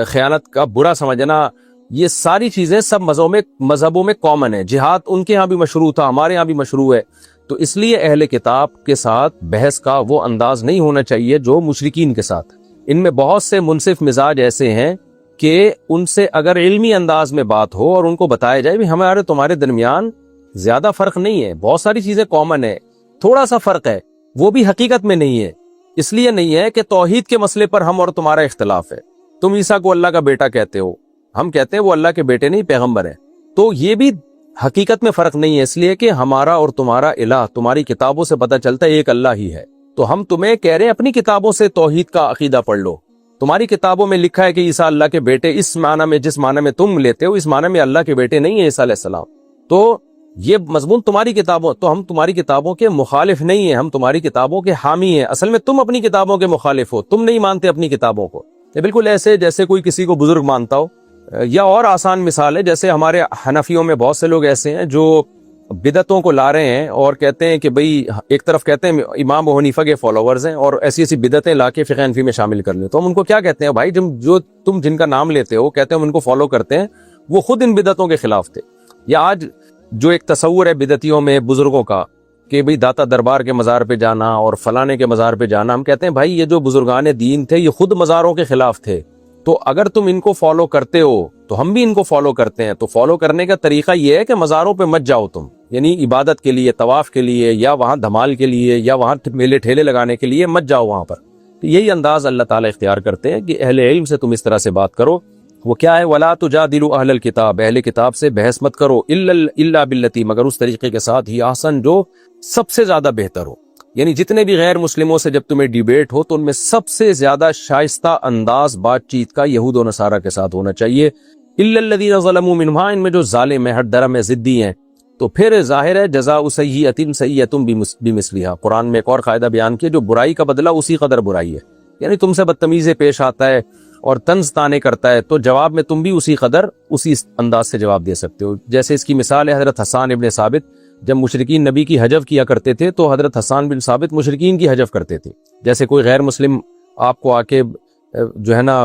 خیانت کا برا سمجھنا، یہ ساری چیزیں سب مذہبوں میں کامن ہے. جہاد ان کے ہاں بھی مشروع تھا، ہمارے ہاں بھی مشروع ہے. تو اس لیے اہل کتاب کے ساتھ بحث کا وہ انداز نہیں ہونا چاہیے جو مشرکین کے ساتھ. ان میں بہت سے منصف مزاج ایسے ہیں کہ ان سے اگر علمی انداز میں بات ہو اور ان کو بتایا جائے بھی ہمارے تمہارے درمیان زیادہ فرق نہیں ہے، بہت ساری چیزیں کامن ہے، تھوڑا سا فرق ہے، وہ بھی حقیقت میں نہیں ہے. اس لیے نہیں ہے کہ توحید کے مسئلے پر ہم اور تمہارا اختلاف ہے. تم عیسیٰ کو اللہ کا بیٹا کہتے ہو، ہم کہتے ہیں وہ اللہ کے بیٹے نہیں پیغمبر ہیں. تو یہ بھی حقیقت میں فرق نہیں ہے، اس لیے کہ ہمارا اور تمہارا الہ تمہاری کتابوں سے پتہ چلتا ہے ایک اللہ ہی ہے. تو ہم تمہیں کہہ رہے ہیں اپنی کتابوں سے توحید کا عقیدہ پڑھ لو. تمہاری کتابوں میں لکھا ہے کہ عیسیٰ اللہ کے بیٹے، اس معنی میں جس معنی میں تم لیتے ہو اس معنی میں اللہ کے بیٹے نہیں ہیں عیسیٰ علیہ السلام. تو یہ مضمون تمہاری کتابوں، تو ہم تمہاری کتابوں کے مخالف نہیں ہیں، ہم تمہاری کتابوں کے حامی ہیں. اصل میں تم اپنی کتابوں کے مخالف ہو، تم نہیں مانتے اپنی کتابوں کو. یہ بالکل ایسے جیسے کوئی کسی کو بزرگ مانتا ہو. یا اور آسان مثال ہے، جیسے ہمارے حنفیوں میں بہت سے لوگ ایسے ہیں جو بدعتوں کو لا رہے ہیں اور کہتے ہیں کہ بھئی ایک طرف کہتے ہیں امام ابو حنیفہ کے فالوورز ہیں اور ایسی ایسی بدعتیں لا کے فقہ حنفی میں شامل کر لیں. تو ہم ان کو کیا کہتے ہیں؟ بھائی جو تم جن کا نام لیتے ہو کہتے ہیں ہم ان کو فالو کرتے ہیں، وہ خود ان بدعتوں کے خلاف تھے. یا آج جو ایک تصور ہے بدعتیوں میں بزرگوں کا کہ بھئی داتا دربار کے مزار پہ جانا اور فلانے کے مزار پہ جانا، ہم کہتے ہیں بھائی یہ جو بزرگان دین تھے یہ خود مزاروں کے خلاف تھے. تو اگر تم ان کو فالو کرتے ہو تو ہم بھی ان کو فالو کرتے ہیں. تو فالو کرنے کا طریقہ یہ ہے کہ مزاروں پہ مت جاؤ تم، یعنی عبادت کے لیے، طواف کے لیے، یا وہاں دھمال کے لیے، یا وہاں میلے ٹھیلے لگانے کے لیے مت جاؤ وہاں پر. تو یہی انداز اللہ تعالیٰ اختیار کرتے ہیں کہ اہل علم سے تم اس طرح سے بات کرو. وہ کیا ہے؟ وَلَا تُجَادِلُوا أَهْلَ الْكِتَابِ، اہل کتاب سے بحث مت کرو، إِلَّا بِالَّتِي، مگر اس طریقے کے ساتھ ہی احسن جو سب سے زیادہ بہتر ہو. یعنی جتنے بھی غیر مسلموں سے جب تمہیں ڈیبیٹ ہو تو ان میں سب سے زیادہ شائستہ انداز بات چیت کا یہود و نصارہ کے ساتھ ہونا چاہیے. إِلَّا الَّذِينَ ظَلَمُوا مِنْهُمْ، ان میں جو ظالم ہیں، ہٹ درم ہے، ضدی ہیں. تو پھر ظاہر ہے جزاء سیئۃ سیئۃ بمثلھا. قرآن میں ایک اور قاعدہ بیان کیا، جو برائی کا بدلہ اسی قدر برائی ہے. یعنی تم سے بدتمیزی پیش آتا ہے اور طنز طانے کرتا ہے تو جواب میں تم بھی اسی قدر اسی انداز سے جواب دے سکتے ہو. جیسے اس کی مثال ہے حضرت حسان ابن ثابت. جب مشرکین نبی کی حجف کیا کرتے تھے تو حضرت حسان بن ثابت مشرکین کی حجف کرتے تھے. جیسے کوئی غیر مسلم آپ کو آ کے جو ہے نا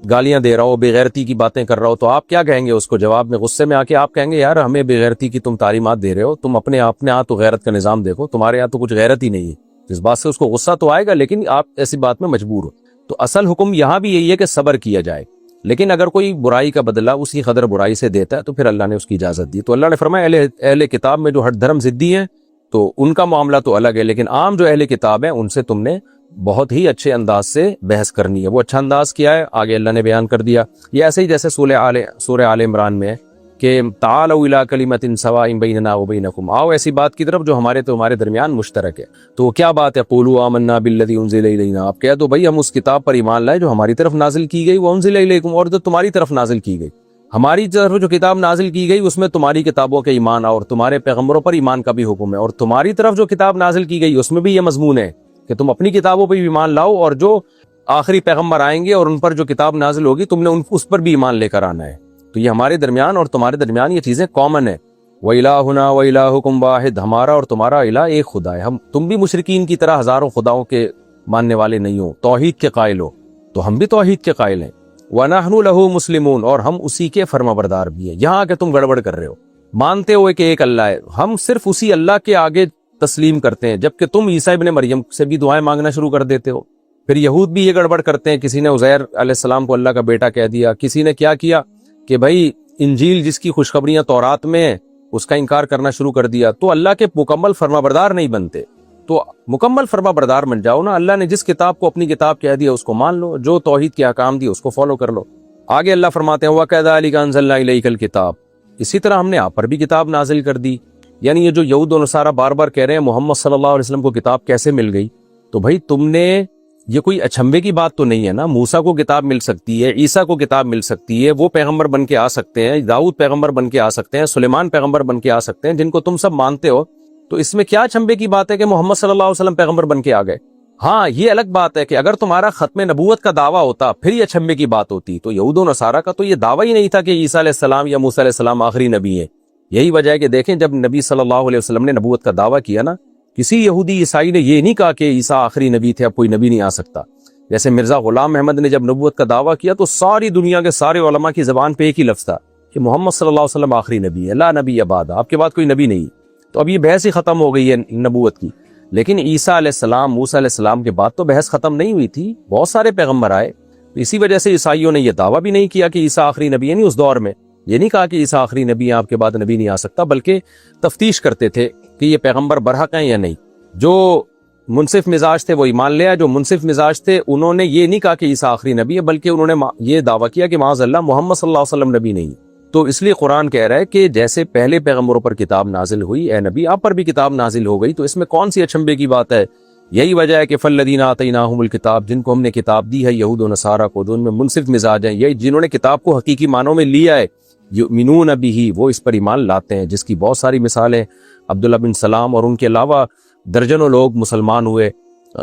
گالیاں دے رہا ہو، بے غیرتی کی باتیں کر رہا ہو، تو آپ کیا کہیں گے اس کو؟ جواب میں غصے میں آ کے آپ کہیں گے یار ہمیں بے غیرتی کی تم تعلیمات دے رہے ہو، تم اپنے یہاں تو غیرت کا نظام دیکھو، تمہارے یہاں تو کچھ غیرت ہی نہیں ہے. اس بات سے اس کو غصہ تو آئے گا لیکن آپ ایسی بات میں مجبور ہو. تو اصل حکم یہاں بھی یہی ہے کہ صبر کیا جائے، لیکن اگر کوئی برائی کا بدلہ اسی قدر برائی سے دیتا ہے تو پھر اللہ نے اس کی اجازت دی. تو اللہ نے فرمایا اہل کتاب میں جو ہٹ دھرم ضدی ہیں تو ان کا معاملہ تو الگ ہے، لیکن عام جو اہل کتاب ہیں ان سے تم نے بہت ہی اچھے انداز سے بحث کرنی ہے. وہ اچھا انداز کیا ہے آگے اللہ نے بیان کر دیا. یہ ایسے ہی جیسے سورہ آل عمران میں ہے کہ تعالوا الی کلمۃ سواء بیننا وبینکم، آؤ ایسی بات کی طرف جو ہمارے تمہارے درمیان مشترک ہے۔ تو وہ کیا بات ہے؟ قولوا آمنا بالذی انزل الینا، آپ کہہ دو بھائی ہم اس کتاب پر ایمان لائے جو ہماری طرف نازل کی گئی، وانزل الیکم، اور جو تمہاری طرف نازل کی گئی۔ ہماری طرف جو کتاب نازل کی گئی اس میں تمہاری کتابوں کے ایمان اور تمہارے پیغمبروں پر ایمان کا بھی حکم ہے، اور تمہاری طرف جو کتاب نازل کی گئی اس میں بھی یہ مضمون ہے کہ تم اپنی کتابوں پہ بھی ایمان لاؤ، اور جو آخری پیغمبر آئیں گے اور ان پر جو کتاب نازل ہوگی تم نے اس پر بھی ایمان لے کر آنا ہے۔ تو یہ ہمارے درمیان اور تمہارے درمیان یہ چیزیں کامن ہے۔ وَإِلَٰهُنَا وَإِلَٰهُكُمْ وَاحِدٌ، ہمارا اور تمہارا الہ ایک خدا ہے، تم بھی مشرکین کی طرح ہزاروں خداؤں کے ماننے والے نہیں ہو، توحید کے قائل ہو، تو ہم بھی توحید کے قائل ہیں۔ وَنَحْنُ لَهُ مُسْلِمُونَ، اور ہم اسی کے فرمانبردار بھی ہیں۔ یہاں کہ تم گڑبڑ کر رہے ہو، مانتے ہوئے کہ ایک اللہ ہے، ہم صرف اسی اللہ کے آگے تسلیم کرتے ہیں، جبکہ تم عیسیٰ ابن مریم سے بھی دعائیں مانگنا شروع کر دیتے ہو۔ پھر یہود بھی یہ گڑبڑ کرتے ہیں، کسی نے عزیر علیہ السلام کو اللہ کا بیٹا کہہ دیا، کسی نے کیا کیا کہ بھائی انجیل جس کی خوشخبریاں تورات میں ہیں اس کا انکار کرنا شروع کر دیا۔ تو اللہ کے مکمل فرمانبردار نہیں بنتے، تو مکمل فرمانبردار بن جاؤ نا۔ اللہ نے جس کتاب کو اپنی کتاب کہہ دیا اس کو مان لو، جو توحید کے احکام دیے اس کو فالو کر لو۔ آگے اللہ فرماتے ہیں وَكَذَلِكَ أَنزَلْنَا إِلَيْكَ الْكِتَابَ، اسی طرح ہم نے آپ پر بھی کتاب نازل کر دی۔ یعنی یہ جو یہود و نصارہ بار بار کہہ رہے ہیں محمد صلی اللہ علیہ وسلم کو کتاب کیسے مل گئی، تو بھائی تم نے، یہ کوئی اچھمبے کی بات تو نہیں ہے نا۔ موسیٰ کو کتاب مل سکتی ہے، عیسیٰ کو کتاب مل سکتی ہے، وہ پیغمبر بن کے آ سکتے ہیں، داؤد پیغمبر بن کے آ سکتے ہیں، سلیمان پیغمبر بن کے آ سکتے ہیں، جن کو تم سب مانتے ہو۔ تو اس میں کیا اچھمبے کی بات ہے کہ محمد صلی اللہ علیہ وسلم پیغمبر بن کے آ گئے؟ ہاں یہ الگ بات ہے کہ اگر تمہارا ختم نبوت کا دعویٰ ہوتا پھر یہ اچھمبے کی بات ہوتی۔ تو یہود و نصارہ کا تو یہ دعویٰ ہی نہیں تھا کہ عیسیٰ علیہ السلام یا موسیٰ علیہ السلام آخری نبی ہیں۔ یہی وجہ ہے کہ دیکھیں جب نبی صلی اللہ علیہ وسلم نے نبوت کا دعویٰ کیا نا، کسی یہودی عیسائی نے یہ نہیں کہا کہ عیسیٰ آخری نبی تھے، اب کوئی نبی نہیں آ سکتا۔ جیسے مرزا غلام احمد نے جب نبوت کا دعویٰ کیا تو ساری دنیا کے سارے علماء کی زبان پہ ایک ہی لفظ تھا کہ محمد صلی اللہ علیہ وسلم آخری نبی ہے، لا نبی بعد، آپ کے بعد کوئی نبی نہیں۔ تو اب یہ بحث ہی ختم ہو گئی ہے نبوت کی۔ لیکن عیسیٰ علیہ السلام، موسیٰ علیہ السلام کے بعد تو بحث ختم نہیں ہوئی تھی، بہت سارے پیغمبر آئے۔ اسی وجہ سے عیسائیوں نے یہ دعویٰ بھی نہیں کیا کہ عیسیٰ آخری نبی ہے، یعنی اس دور میں یہ نہیں کہا کہ عیسیٰ آخری نبی ہے، آپ کے بعد نبی نہیں آ سکتا، بلکہ تفتیش کرتے تھے کہ یہ پیغمبر برحق ہیں یا نہیں۔ جو منصف مزاج تھے وہ ایمان لے آئے، جو منصف مزاج تھے انہوں نے یہ نہیں کہا کہ عیسیٰ آخری نبی ہے، بلکہ انہوں نے یہ دعویٰ کیا کہ معاذ اللہ محمد صلی اللہ علیہ وسلم نبی نہیں۔ تو اس لیے قرآن کہہ رہا ہے کہ جیسے پہلے پیغمبروں پر کتاب نازل ہوئی، اے نبی آپ پر بھی کتاب نازل ہو گئی، تو اس میں کون سی اچھمبے کی بات ہے؟ یہی وجہ ہے کہ فالذین آتیناہم الکتاب، جن کو ہم نے کتاب دی ہے یہود و نصارہ کو، جو ان میں منصف مزاج ہیں، یہی جنہوں نے کتاب کو حقیقی معنوں میں لیا ہے، یؤمنون بہ، وہ اس پر ایمان لاتے ہیں، جس کی بہت ساری مثالیں عبداللہ بن سلام اور ان کے علاوہ درجنوں لوگ مسلمان ہوئے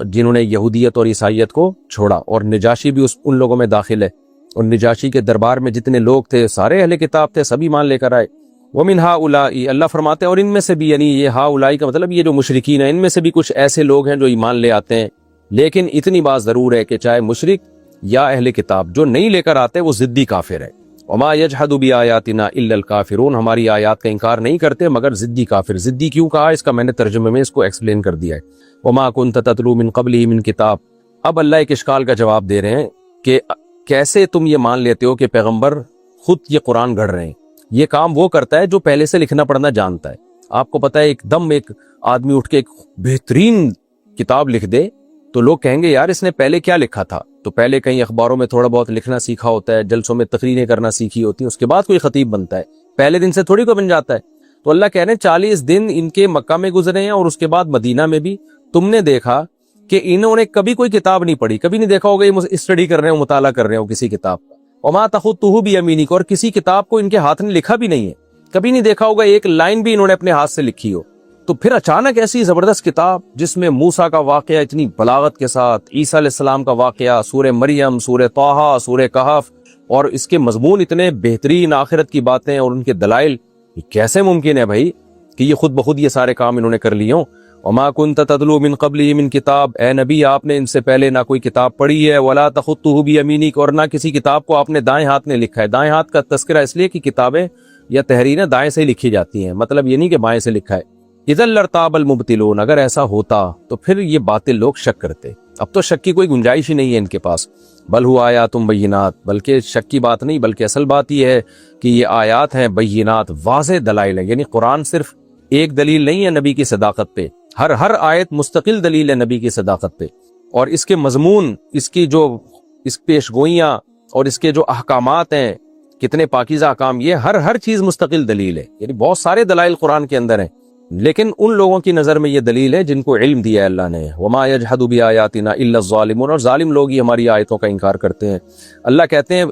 جنہوں نے یہودیت اور عیسائیت کو چھوڑا، اور نجاشی بھی ان لوگوں میں داخل ہے، اور نجاشی کے دربار میں جتنے لوگ تھے سارے اہل کتاب تھے، سبھی ایمان لے کر آئے۔ وَمِنْ هَٰؤُلَاءِ، اللہ فرماتے ہیں اور ان میں سے بھی، یعنی یہ ہؤلاء کا مطلب یہ جو مشرکین ہیں، ان میں سے بھی کچھ ایسے لوگ ہیں جو ایمان لے آتے ہیں، لیکن اتنی بات ضرور ہے کہ چاہے مشرک یا اہل کتاب جو نہیں لے کر آتے وہ ضدی کافر ہے۔ وَمَا يَجْحَدُ بِآيَاتِنَا إِلَّا الْكَافِرُونَ، ہماری آیات کا انکار نہیں کرتے مگر ضدی کافر۔ ضدی کیوں کہا اس کا میں نے ترجمے میں اس کو ایکسپلین کر دیا ہے۔ وَمَا كُنْتَ تَتْلُو مِن قَبْلِهِ مِن کتاب، اب اللہ ایک اشکال کا جواب دے رہے ہیں کہ کیسے تم یہ مان لیتے ہو کہ پیغمبر خود یہ قرآن گھڑ رہے ہیں؟ یہ کام وہ کرتا ہے جو پہلے سے لکھنا پڑھنا جانتا ہے۔ آپ کو پتا ہے ایک دم ایک آدمی اٹھ کے ایک بہترین کتاب لکھ دے تو لوگ کہیں گے یار اس نے پہلے کیا لکھا تھا؟ تو پہلے کہیں اخباروں میں تھوڑا بہت لکھنا سیکھا ہوتا ہے، جلسوں میں تقریریں کرنا سیکھی ہوتی ہیں، اس کے بعد کوئی خطیب بنتا ہے، پہلے دن سے تھوڑی کوئی بن جاتا ہے۔ تو اللہ کہہ رہے ہیں 40 دن ان کے مکہ میں گزرے ہیں اور اس کے بعد مدینہ میں بھی۔ تم نے دیکھا کہ انہوں نے کبھی کوئی کتاب نہیں پڑھی، کبھی نہیں دیکھا ہوگا یہ اسٹڈی کر رہے ہو، مطالعہ کر رہے ہو کسی کتاب کا۔ وما تخطہ بیمینک، اور کسی کتاب کو ان کے ہاتھ نے لکھا بھی نہیں ہے، کبھی نہیں دیکھا ہوگا ایک لائن بھی انہوں نے اپنے ہاتھ سے لکھی ہو۔ تو پھر اچانک ایسی زبردست کتاب جس میں موسیٰ کا واقعہ اتنی بلاغت کے ساتھ، عیسیٰ علیہ السلام کا واقعہ، سورہ مریم، سورہ طٰہٰ، سورہ کہف، اور اس کے مضمون اتنے بہترین، آخرت کی باتیں اور ان کے دلائل، یہ کیسے ممکن ہے بھائی کہ یہ خود بخود یہ سارے کام انہوں نے کر لیے ہوں؟ وما كنت تتلو من قبله من کتاب، اے نبی آپ نے ان سے پہلے نہ کوئی کتاب پڑھی ہے، ولا تخطه بیمینک، اور نہ کسی کتاب کو آپ نے دائیں ہاتھ نے لکھا ہے۔ دائیں ہاتھ کا تذکرہ اس لیے کہ کتابیں یا تحریریں دائیں سے لکھی جاتی ہیں، مطلب یہ نہیں کہ بائیں سے لکھا ہے۔ اذا لارتاب المبطلون، اگر ایسا ہوتا تو پھر یہ باطل لوگ شک کرتے۔ اب تو شک کی کوئی گنجائش ہی نہیں ہے ان کے پاس۔ بل هو آیات بینات، بلکہ شک کی بات نہیں، بلکہ اصل بات یہ ہے کہ یہ آیات ہیں بینات، واضح دلائل ہیں، یعنی قرآن صرف ایک دلیل نہیں ہے نبی کی صداقت پہ، ہر آیت مستقل دلیل ہے نبی کی صداقت پہ، اور اس کے مضمون، اس کی جو اس پیش گوئیاں اور اس کے جو احکامات ہیں، کتنے پاکیزہ احکام، یہ ہر چیز مستقل دلیل ہے، یعنی بہت سارے دلائل قرآن کے اندر ہیں، لیکن ان لوگوں کی نظر میں یہ دلیل ہے جن کو علم دیا ہے اللہ نے۔ وما یجحد بآیاتنا الا الظالمون، اور ظالم لوگ ہی ہماری آیتوں کا انکار کرتے ہیں۔ اللہ کہتے ہیں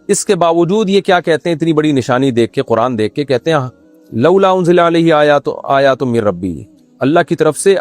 اس کے باوجود یہ کیا کہتے ہیں، اتنی بڑی نشانی دیکھ کے، قرآن دیکھ کے کہتے ہیں لولا انزل علیہ آیات من ربی، اللہ کی طرف سے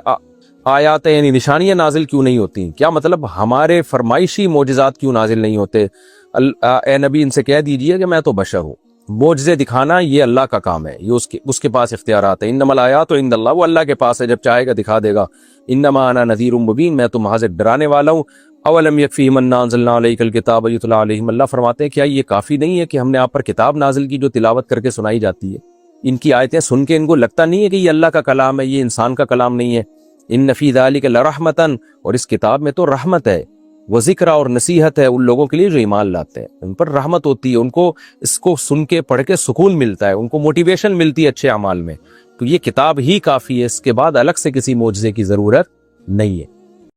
آیات یعنی نشانیاں نازل کیوں نہیں ہوتی؟ کیا مطلب ہمارے فرمائشی معجزات کیوں نازل نہیں ہوتے؟ اے نبی ان سے کہہ دیجئے کہ میں تو بشر ہوں، معجزے دکھانا یہ اللہ کا کام ہے، یہ اس کے پاس اختیارات ہیں۔ انما الآیات عند اللہ، وہ اللہ کے پاس ہے، جب چاہے گا دکھا دے گا۔ انما انا نذیر مبین، میں تو محض ڈرانے والا ہوں۔ اولم یکفیہم انا انزلنا علیک الکتاب یتلی علیہم، اللہ فرماتے ہیں کیا یہ کافی نہیں ہے کہ ہم نے آپ پر کتاب نازل کی جو تلاوت کر کے سنائی جاتی ہے؟ ان کی آیتیں سن کے ان کو لگتا نہیں ہے کہ یہ اللہ کا کلام ہے، یہ انسان کا کلام نہیں ہے؟ ان فی ذلک لرحمتن، اور اس کتاب میں تو رحمت ہے، وہ ذکر اور نصیحت ہے ان لوگوں کے لیے جو ایمان لاتے ہیں، ان پر رحمت ہوتی ہے، ان کو اس کو سن کے پڑھ کے سکون ملتا ہے، ان کو موٹیویشن ملتی ہے اچھے اعمال میں۔ تو یہ کتاب ہی کافی ہے، اس کے بعد الگ سے کسی معجزے کی ضرورت نہیں ہے۔